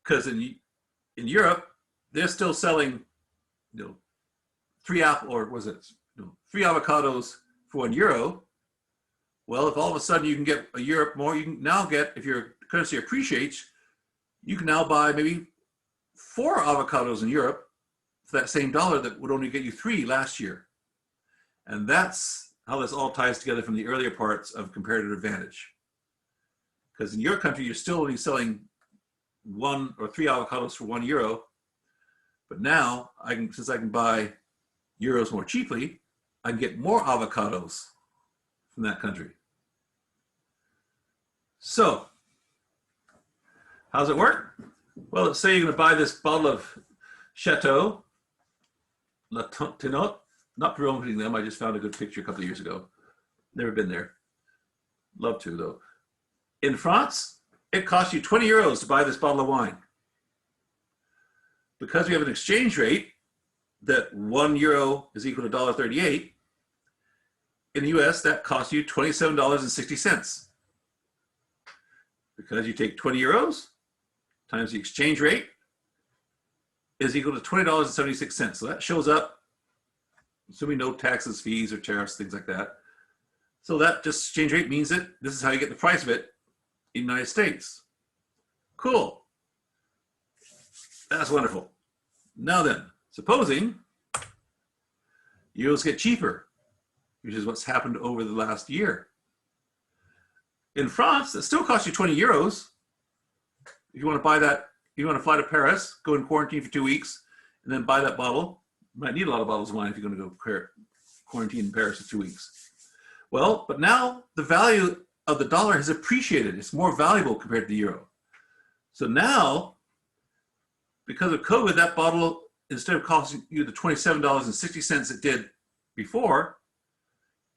A: Because in Europe, they're still selling, 3 avocados for €1. Well, if all of a sudden you can get a Europe more, you can now get, if your currency appreciates, you can now buy maybe 4 avocados in Europe for that same dollar that would only get you 3 last year. And that's how this all ties together from the earlier parts of comparative advantage. Because in your country, you're still only selling 1 or 3 avocados for €1. But now, since I can buy euros more cheaply, I can get more avocados from that country. So, how does it work? Well, let's say you're going to buy this bottle of Chateau La Tenotte. Not promoting them, I just found a good picture a couple of years ago. Never been there. Love to, though. In France, it costs you €20 to buy this bottle of wine. Because we have an exchange rate that €1 is equal to $1.38, in the US, that costs you $27.60. Because you take €20 times the exchange rate is equal to $20.76. So that shows up, assuming no taxes, fees, or tariffs, things like that. So that just exchange rate means that this is how you get the price of it in the United States. Cool. That's wonderful. Now then, supposing euros get cheaper, which is what's happened over the last year. In France, it still costs you €20. If you want to buy that, you want to fly to Paris, go in quarantine for 2 weeks, and then buy that bottle. You might need a lot of bottles of wine if you're going to go quarantine in Paris for 2 weeks. Well, but now the value of the dollar has appreciated. It's more valuable compared to the euro. So now, because of COVID, that bottle, instead of costing you the $27.60 it did before,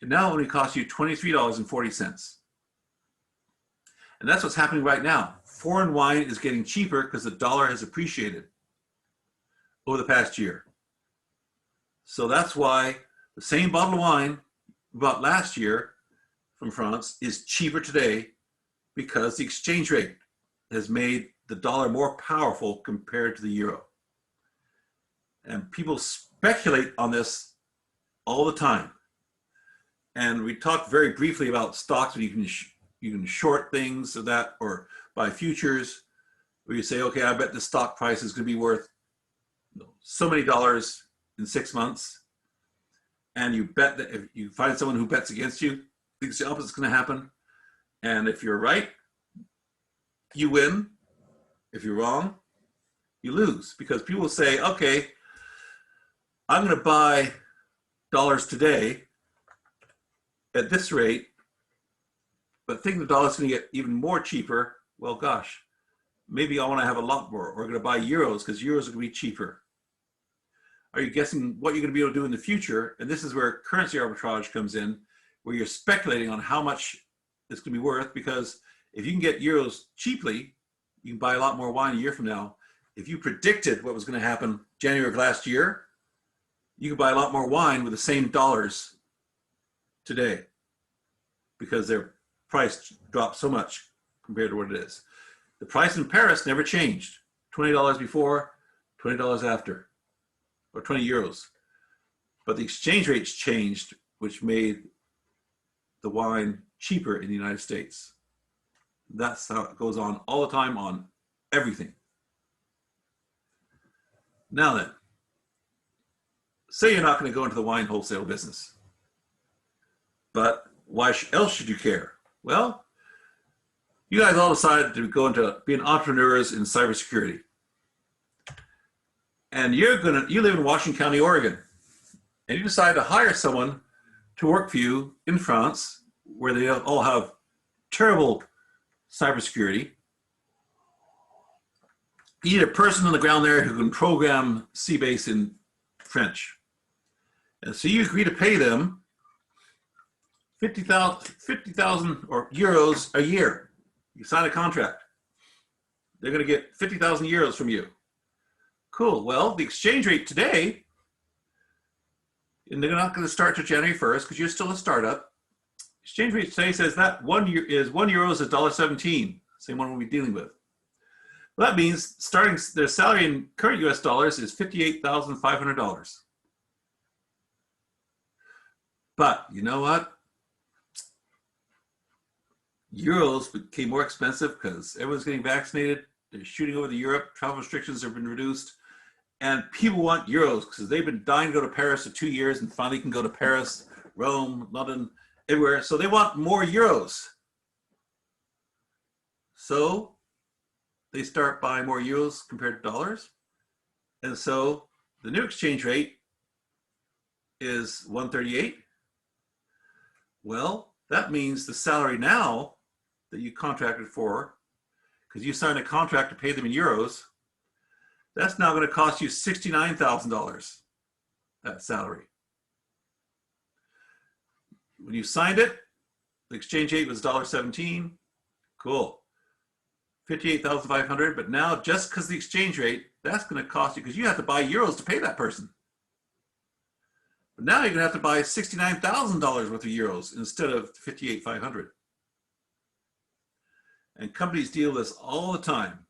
A: it now only costs you $23.40. And that's what's happening right now. Foreign wine is getting cheaper because the dollar has appreciated over the past year. So that's why the same bottle of wine we bought last year from France is cheaper today, because the exchange rate has made the dollar more powerful compared to the euro. And people speculate on this all the time. And we talked very briefly about stocks where you can short things or that, or buy futures where you say, okay, I bet the stock price is going to be worth so many dollars in 6 months. And you bet that if you find someone who bets against you, thinks the opposite is going to happen. And if you're right, you win. If you're wrong, you lose. Because people say, okay, I'm going to buy dollars today at this rate, but think the dollar's going to get even more cheaper. Well, gosh, maybe I want to have a lot more, or I'm going to buy euros because euros are going to be cheaper. Are you guessing what you're going to be able to do in the future? And this is where currency arbitrage comes in, where you're speculating on how much it's going to be worth, because if you can get euros cheaply, you can buy a lot more wine a year from now. If you predicted what was going to happen January of last year, you could buy a lot more wine with the same dollars today because their price dropped so much compared to what it is. The price in Paris never changed. $20 before, $20 after, or 20 euros. But the exchange rates changed, which made the wine cheaper in the United States. That's how it goes on all the time on everything. Now then, say you're not going to go into the wine wholesale business, but why else should you care? Well, you guys all decided to go into being entrepreneurs in cybersecurity. And you live in Washington County, Oregon, and you decide to hire someone to work for you in France, where they all have terrible cybersecurity. You need a person on the ground there who can program CBase in French. And so you agree to pay them 50,000 or euros a year. You sign a contract. They're going to get 50,000 euros from you. Cool. Well, the exchange rate today, and they're not going to start till January 1st because you're still a startup. Exchange rate today says that €1 is $1.17, same one we'll be dealing with. Well, that means starting their salary in current US dollars is $58,500. But you know what? Euros became more expensive because everyone's getting vaccinated. They're shooting over to Europe. Travel restrictions have been reduced. And people want euros because they've been dying to go to Paris for 2 years and finally can go to Paris, Rome, London, everywhere. So they want more euros. So they start buying more euros compared to dollars. And so the new exchange rate is 138. Well, that means the salary now that you contracted for, because you signed a contract to pay them in euros, that's now going to cost you $69,000, that salary. When you signed it, the exchange rate was $1.17. Cool. 58,500, but now just because the exchange rate, that's going to cost you, because you have to buy euros to pay that person. But now you're going to have to buy $69,000 worth of euros instead of 58,500. And companies deal with this all the time.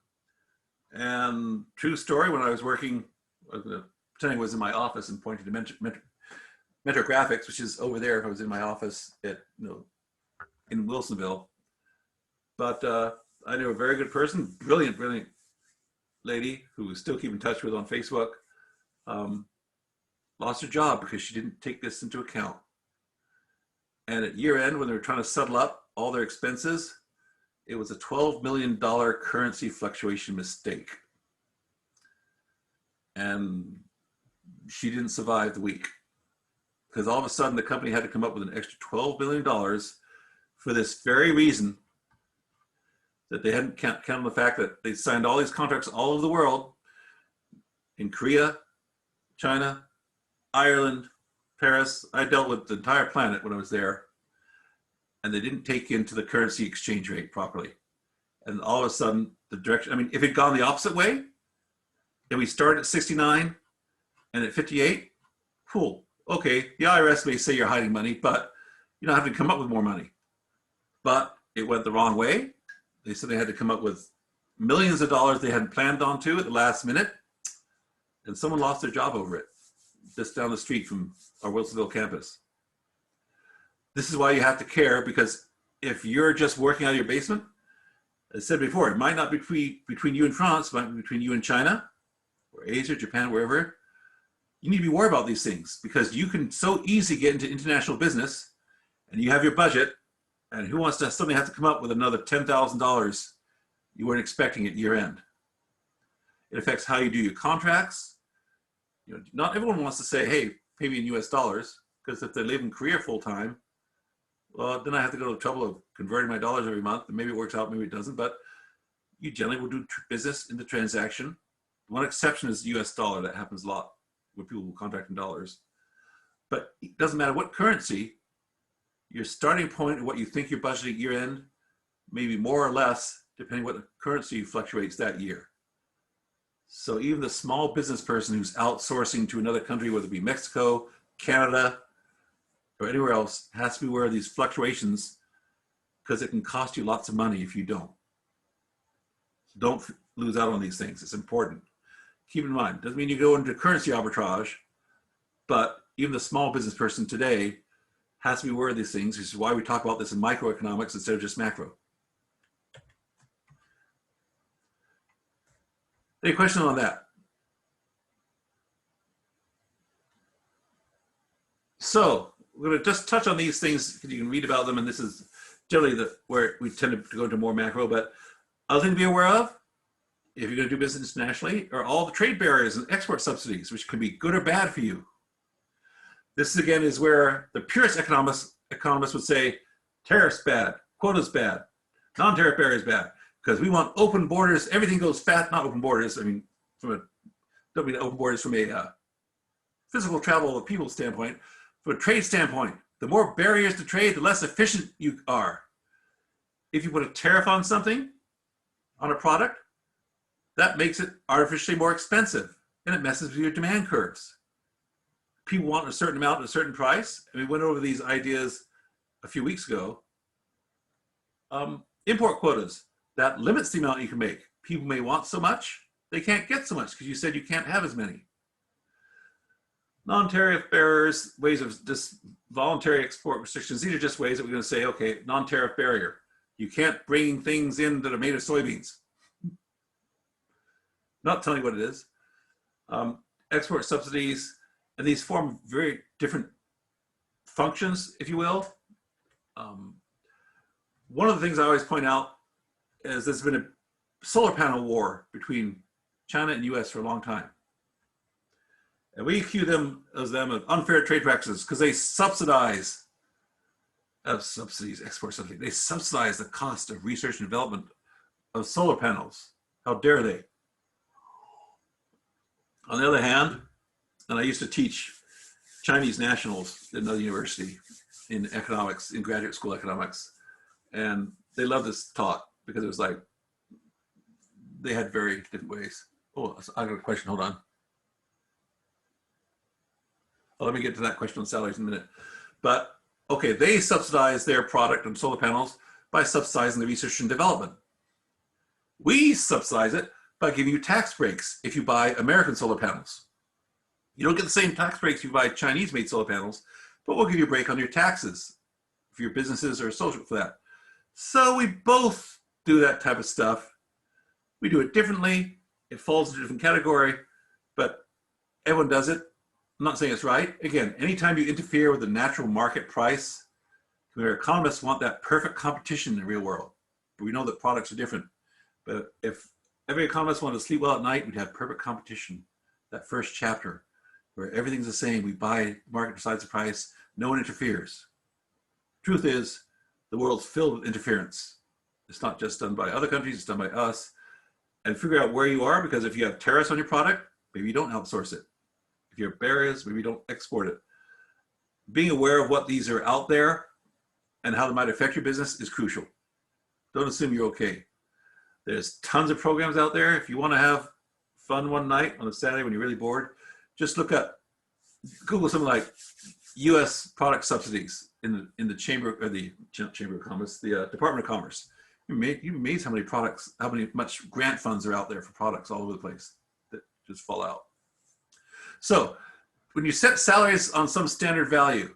A: And true story, when I was working, pretending I was in my office and pointing to Mentor Graphics, which is over there. I was in my office at, in Wilsonville. But I knew a very good person, brilliant lady who we still keep in touch with on Facebook. Lost her job because she didn't take this into account. And at year end, when they were trying to settle up all their expenses, it was a $12 million currency fluctuation mistake. And she didn't survive the week because all of a sudden the company had to come up with an extra $12 million for this very reason, that they hadn't counted on the fact that they signed all these contracts all over the world, in Korea, China, Ireland, Paris. I dealt with the entire planet when I was there. And they didn't take into the currency exchange rate properly. And all of a sudden, the direction, I mean, if it had gone the opposite way, and we started at 69 and at 58, cool. Okay, the IRS may say you're hiding money, but you don't have to come up with more money. But it went the wrong way. They said they had to come up with millions of dollars they hadn't planned on to at the last minute. and someone lost their job over it, just down the street from our Wilsonville campus. This is why you have to care, because if you're just working out of your basement, as I said before, it might not be between you and France, it might be between you and China, or Asia, Japan, wherever. You need to be worried about these things, because you can so easily get into international business, and you have your budget, and who wants to suddenly have to come up with another $10,000 you weren't expecting at year end? It affects how you do your contracts. You know, not everyone wants to say, hey, pay me in US dollars, because if they live in Korea full time, well, then I have to go to the trouble of converting my dollars every month, and maybe it works out, maybe it doesn't, but you generally will do business in the transaction. One exception is the US dollar. That happens a lot where people will contract in dollars. But it doesn't matter what currency, your starting point of what you think you're budgeting year end may be more or less, depending what the currency fluctuates that year. So even the small business person who's outsourcing to another country, whether it be Mexico, Canada, or anywhere else, has to be aware of these fluctuations, because it can cost you lots of money if you don't. So don't lose out on these things. It's important. Keep in mind, doesn't mean you go into currency arbitrage, but even the small business person today has to be aware of these things, which is why we talk about this in microeconomics instead of just macro. Any question on that? So we're going to just touch on these things because you can read about them, and this is generally where we tend to go into more macro. But other thing to be aware of, if you're going to do business internationally, are all the trade barriers and export subsidies, which can be good or bad for you. This again is where the purest economists would say tariffs bad, quotas bad, non-tariff barriers bad, because we want open borders. Everything goes fast. Not open borders. I mean, don't mean open borders from a physical travel of people standpoint. From a trade standpoint, the more barriers to trade, the less efficient you are. If you put a tariff on something, on a product, that makes it artificially more expensive, and it messes with your demand curves. People want a certain amount at a certain price, and we went over these ideas a few weeks ago. Import quotas, that limits the amount you can make. People may want so much, they can't get so much because you said you can't have as many. Non-tariff barriers, ways of just voluntary export restrictions, these are just ways that we're going to say, okay, non-tariff barrier. You can't bring things in that are made of soybeans. Not telling you what it is. Export subsidies, and these form very different functions, if you will. One of the things I always point out is there's been a solar panel war between China and US for a long time. And we accuse them of unfair trade practices because they subsidize export subsidies. They subsidize the cost of research and development of solar panels. How dare they? On the other hand, and I used to teach Chinese nationals at another university in economics, in graduate school economics, and they loved this talk because it was like, they had very different ways. Oh, I got a question, hold on. Well, let me get to that question on salaries in a minute. But okay, they subsidize their product on solar panels by subsidizing the research and development. We subsidize it by giving you tax breaks if you buy American solar panels. You don't get the same tax breaks if you buy Chinese-made solar panels, but we'll give you a break on your taxes if your businesses are social for that. So we both do that type of stuff. We do it differently. It falls into a different category, but everyone does it. I'm not saying it's right. Again, anytime you interfere with the natural market price, where economists want that perfect competition in the real world, but we know that products are different. But if every economist wanted to sleep well at night, we'd have perfect competition. That first chapter, where everything's the same, we buy, the market decides the price, no one interferes. Truth is, the world's filled with interference. It's not just done by other countries, it's done by us. And figure out where you are, because if you have tariffs on your product, maybe you don't outsource it. If you have barriers, maybe you don't export it. Being aware of what these are out there and how they might affect your business is crucial. Don't assume you're okay. There's tons of programs out there. If you want to have fun one night on a Saturday when you're really bored, just Google something like U.S. product subsidies in the Chamber of Commerce, the Department of Commerce. You amazed how many much grant funds are out there for products all over the place that just fall out. So when you set salaries on some standard value,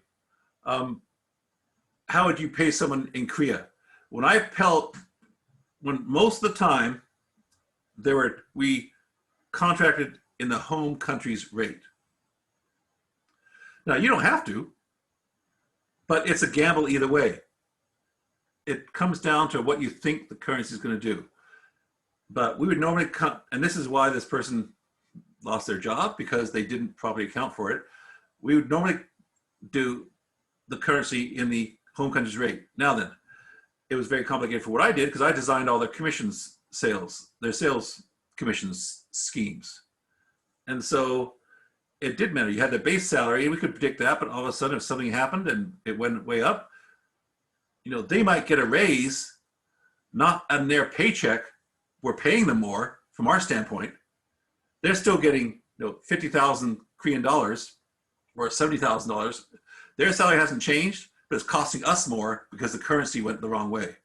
A: how would you pay someone in Korea? When most of the time we contracted in the home country's rate. Now you don't have to, but it's a gamble either way. It comes down to what you think the currency is going to do. But we would normally and this is why this person lost their job, because they didn't properly account for it. We would normally do the currency in the home country's rate. Now then, it was very complicated for what I did because I designed all their their sales commissions schemes. And so it did matter. You had the base salary, and we could predict that, but all of a sudden if something happened and it went way up, they might get a raise, not on their paycheck. We're paying them more from our standpoint. They're still getting 50,000 Korean dollars or $70,000. Their salary hasn't changed, but it's costing us more because the currency went the wrong way.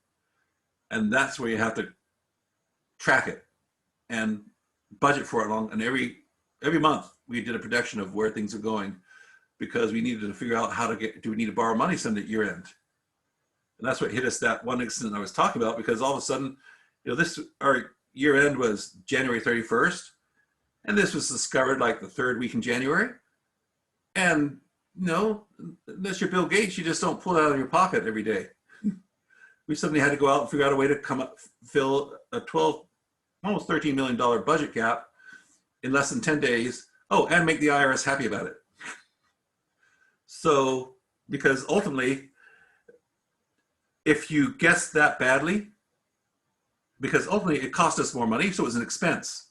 A: And that's where you have to track it and budget for it and every month we did a projection of where things are going, because we needed to figure out do we need to borrow money some at year end? And that's what hit us, that one incident I was talking about, because all of a sudden, our year end was January 31st, and this was discovered like the third week in January. And unless you're Bill Gates, you just don't pull it out of your pocket every day. We suddenly had to go out and figure out a way to fill a almost $13 million budget gap in less than 10 days. Oh, and make the IRS happy about it. So, because ultimately, if you guess that badly, because ultimately it cost us more money, so it was an expense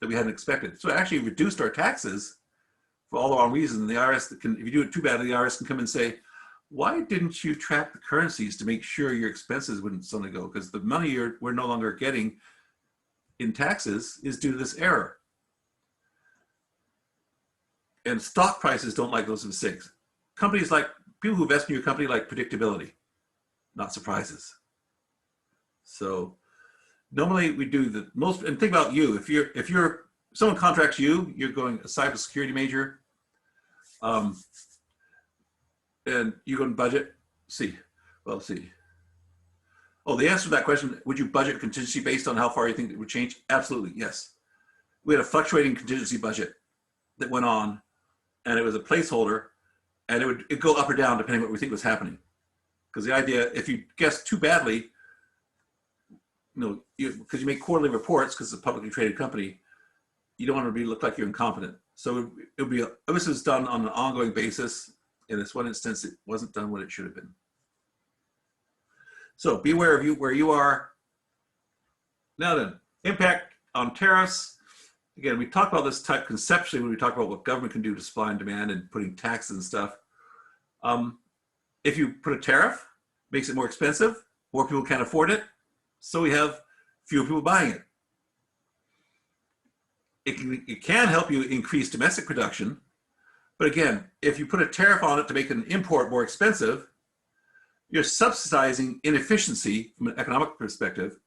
A: that we hadn't expected. So it actually reduced our taxes for all the wrong reasons. The IRS if you do it too badly, the IRS can come and say, why didn't you track the currencies to make sure your expenses wouldn't suddenly go? Because the money we're no longer getting in taxes is due to this error. And stock prices don't like those mistakes. People who invest in your company like predictability, not surprises. So normally we do the most, and think about you, if someone contracts you, you're going a cybersecurity major, and you go to budget, Oh, the answer to that question, would you budget contingency based on how far you think it would change? Absolutely, yes. We had a fluctuating contingency budget that went on, and it was a placeholder, and it'd go up or down depending on what we think was happening. Because the idea, if you guess too badly, because you make quarterly reports, because it's a publicly traded company, you don't want to look like you're incompetent. So this was done on an ongoing basis. In this one instance, it wasn't done what it should have been. So be aware of where you are. Now then, impact on tariffs. Again, we talk about this type conceptually when we talk about what government can do to supply and demand and putting taxes and stuff. If you put a tariff, makes it more expensive, more people can't afford it, so we have fewer people buying it. It can help you increase domestic production, but again, if you put a tariff on it to make an import more expensive, you're subsidizing inefficiency from an economic perspective,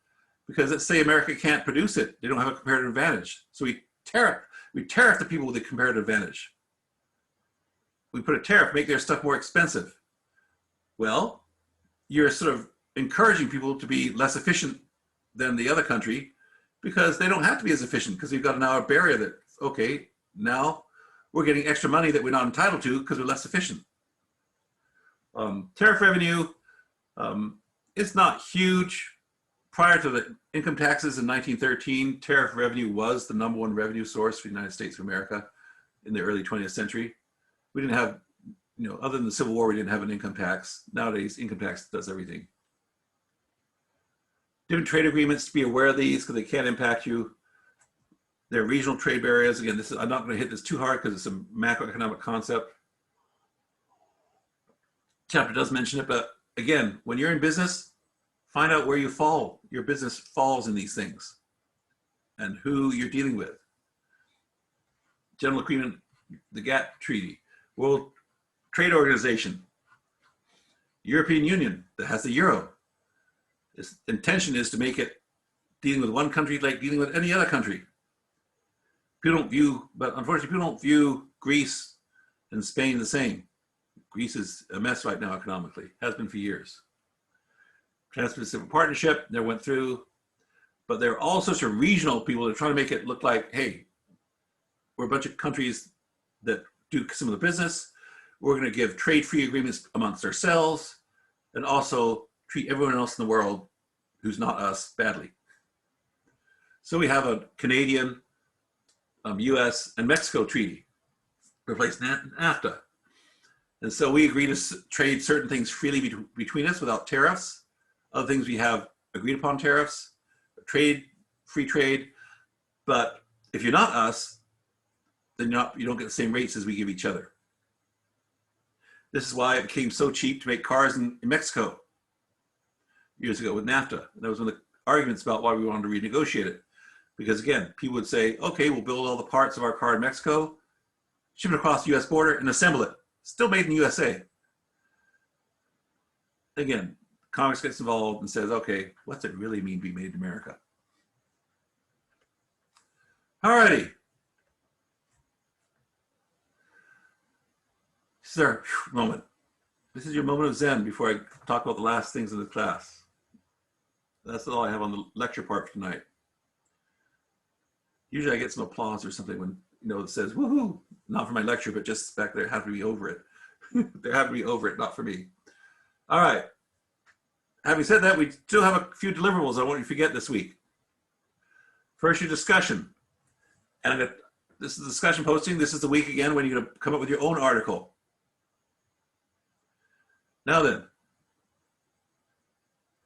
A: because let's say America can't produce it, they don't have a comparative advantage. So we tariff the people with a comparative advantage. We put a tariff, make their stuff more expensive. Well, you're sort of encouraging people to be less efficient than the other country, because they don't have to be as efficient, because we've got now a barrier that, okay, now we're getting extra money that we're not entitled to because we're less efficient. Tariff revenue, it's not huge. Prior to the income taxes in 1913, tariff revenue was the #1 revenue source for the United States of America in the early 20th century. We didn't have, other than the Civil War, we didn't have an income tax. Nowadays, income tax does everything. Different trade agreements, to be aware of these because they can impact you. There are regional trade barriers. Again, I'm not going to hit this too hard because it's a macroeconomic concept. Chapter does mention it, but again, when you're in business, find out where your business falls in these things and who you're dealing with. General Agreement, the GATT Treaty, World Trade Organization, European Union that has the euro. Its intention is to make it dealing with one country like dealing with any other country. people don't view, but unfortunately people don't view Greece and Spain the same. Greece is a mess right now economically, has been for years. Trans-Pacific Partnership, they went through, but there are all sorts of regional people that are trying to make it look like, hey, we're a bunch of countries that do similar business. We're going to give trade-free agreements amongst ourselves and also treat everyone else in the world who's not us badly. So we have a Canadian, US, and Mexico treaty, replaced NAFTA. And so we agree to trade certain things freely between us without tariffs. Other things we have agreed upon tariffs, trade, free trade. But if you're not us, then you don't get the same rates as we give each other. This is why it became so cheap to make cars in Mexico years ago with NAFTA. And that was one of the arguments about why we wanted to renegotiate it. Because again, people would say, okay, we'll build all the parts of our car in Mexico, ship it across the US border and assemble it. Still made in the USA. Again, Congress gets involved and says, okay, what's it really mean to be made in America? All righty. This is our moment. This is your moment of Zen before I talk about the last things in the class. That's all I have on the lecture part for tonight. Usually I get some applause or something when, it says, woohoo, not for my lecture, but just back there, have to be over it. They have to be over it, not for me. All right. Having said that, we still have a few deliverables I want you to forget this week. First, your discussion. And this is discussion posting. This is the week again when you're going to come up with your own article. Now then,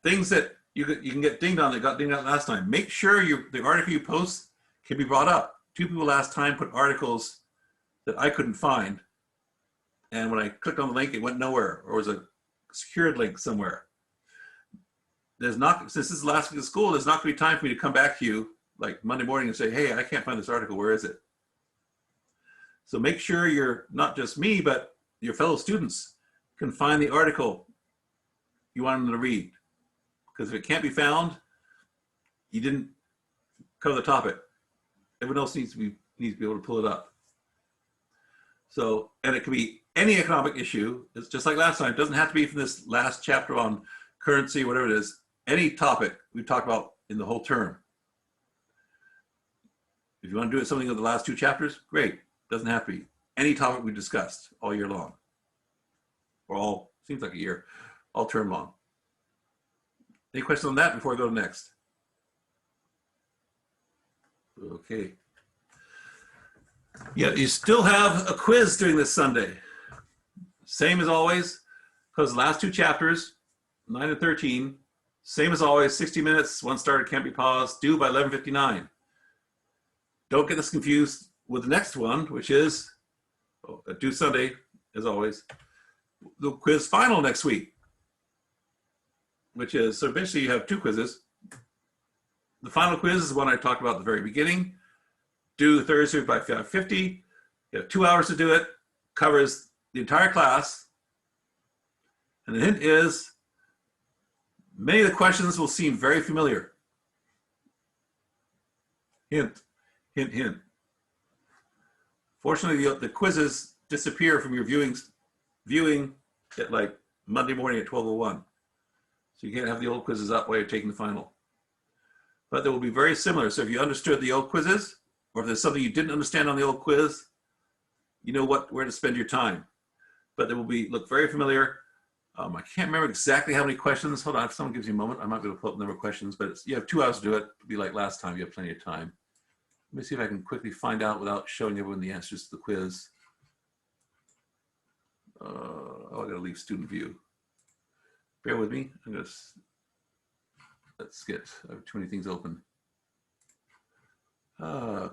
A: things that you can get dinged on that got dinged on last time. Make sure the article you post can be brought up. 2 people last time put articles that I couldn't find. And when I clicked on the link, it went nowhere, or was a secured link somewhere. Since this is the last week of school, there's not going to be time for me to come back to you like Monday morning and say, hey, I can't find this article, where is it? So make sure you're not just me, but your fellow students can find the article you want them to read. Because if it can't be found, you didn't cover the topic. Everyone else needs to be able to pull it up. So, and it could be any economic issue. It's just like last time. It doesn't have to be from this last chapter on currency, whatever it is. Any topic we've talked about in the whole term. If you want to do something of the last 2 chapters, great. Doesn't have to be. Any topic we discussed all year long. Or all, seems like a year, all term long. Any questions on that before I go to next? Okay. Yeah, you still have a quiz during this Sunday. Same as always, because the last 2 chapters, 9 and 13, same as always, 60 minutes, one started, can't be paused, due by 11:59. Don't get this confused with the next one, which is due Sunday, as always, the quiz final next week, which is, so basically you have 2 quizzes. The final quiz is the one I talked about at the very beginning, due Thursday by 5:50. You have 2 hours to do it, covers the entire class. And the hint is, many of the questions will seem very familiar. Hint, hint, hint. Fortunately, the quizzes disappear from your viewing at like Monday morning at 12:01. So you can't have the old quizzes up while you're taking the final. But they will be very similar. So if you understood the old quizzes, or if there's something you didn't understand on the old quiz, you know where to spend your time. But they will look very familiar. I can't remember exactly how many questions. Hold on, if someone gives you a moment, I might be able to pull up the number of questions, but you have 2 hours to do it. It'll be like last time, you have plenty of time. Let me see if I can quickly find out without showing everyone the answers to the quiz. I gotta leave student view. Bear with me, let's get, I have too many things open.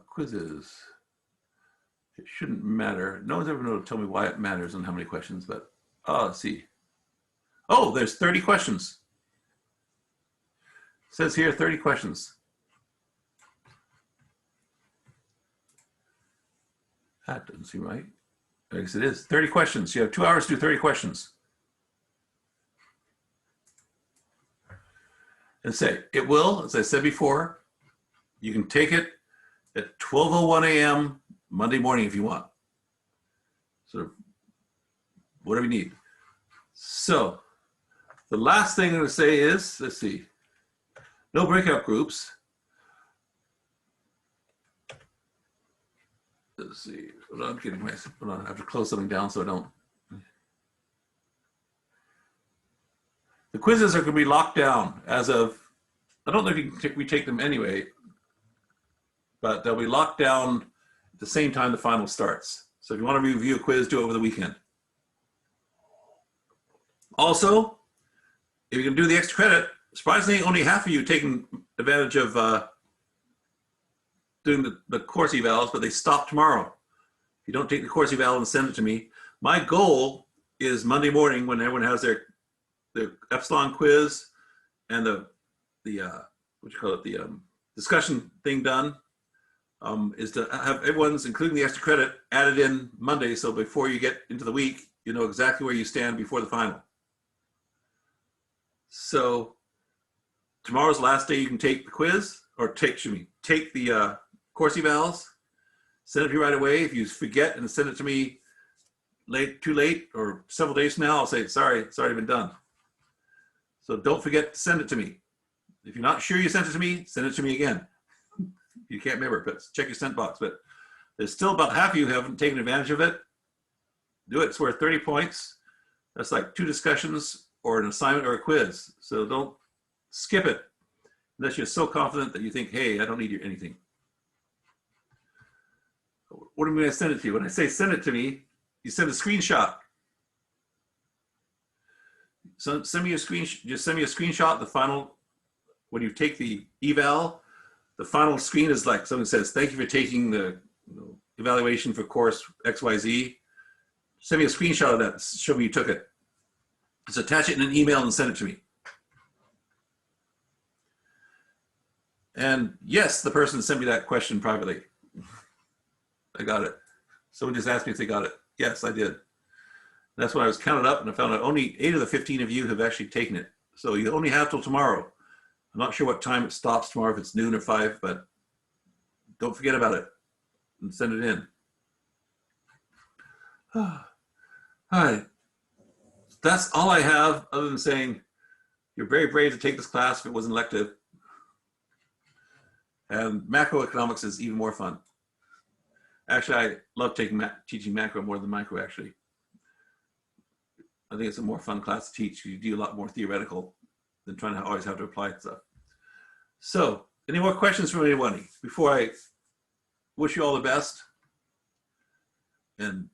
A: Quizzes. It shouldn't matter. No one's ever going to tell me why it matters and how many questions, but let's see. Oh, there's 30 questions. It says here 30 questions. That doesn't seem right. I guess it is. 30 questions. You have 2 hours to do 30 questions. And say, it will, as I said before, you can take it at 12:01 a.m. Monday morning if you want. Sort of whatever you need. So the last thing I'm going to say is, let's see, no breakout groups. Let's see. Hold on, hold on. I have to close something down so I don't. The quizzes are going to be locked down as of, I don't know if you can retake them anyway, but they'll be locked down at the same time the final starts. So if you want to review a quiz, do it over the weekend. Also, if you can do the extra credit, surprisingly, only half of you taking advantage of doing the course evals, but they stop tomorrow. If you don't take the course eval and send it to me, my goal is Monday morning when everyone has their Epsilon quiz and the what you call it, the discussion thing done, is to have everyone's, including the extra credit, added in Monday, so before you get into the week, you know exactly where you stand before the final. So tomorrow's the last day you can take the quiz, or take the course evals, send it to me right away. If you forget and send it to me too late, or several days from now, I'll say, sorry, it's already been done. So don't forget to send it to me. If you're not sure you sent it to me, send it to me again. You can't remember, but check your sent box. But there's still about half of you who haven't taken advantage of it. Do it. It's worth 30 points. That's like 2 discussions or an assignment or a quiz. So don't skip it unless you're so confident that you think, hey, I don't need anything. What am I going to send it to you? When I say send it to me, you send a screenshot. So send me a just send me a screenshot. The final, when you take the eval, the final screen is like someone says, thank you for taking the evaluation for course XYZ. Send me a screenshot of that. Show me you took it. Just attach it in an email and send it to me. And yes, the person sent me that question privately. I got it. Someone just asked me if they got it. Yes, I did. That's when I was counted up, and I found out only 8 of the 15 of you have actually taken it. So you only have till tomorrow. I'm not sure what time it stops tomorrow, if it's noon or 5, but don't forget about it and send it in. All right. That's all I have, other than saying you're very brave to take this class if it wasn't elective. And macroeconomics is even more fun. Actually, I love teaching macro more than micro, actually. I think it's a more fun class to teach. You do a lot more theoretical than trying to always have to apply stuff. So, any more questions from anyone before I wish you all the best and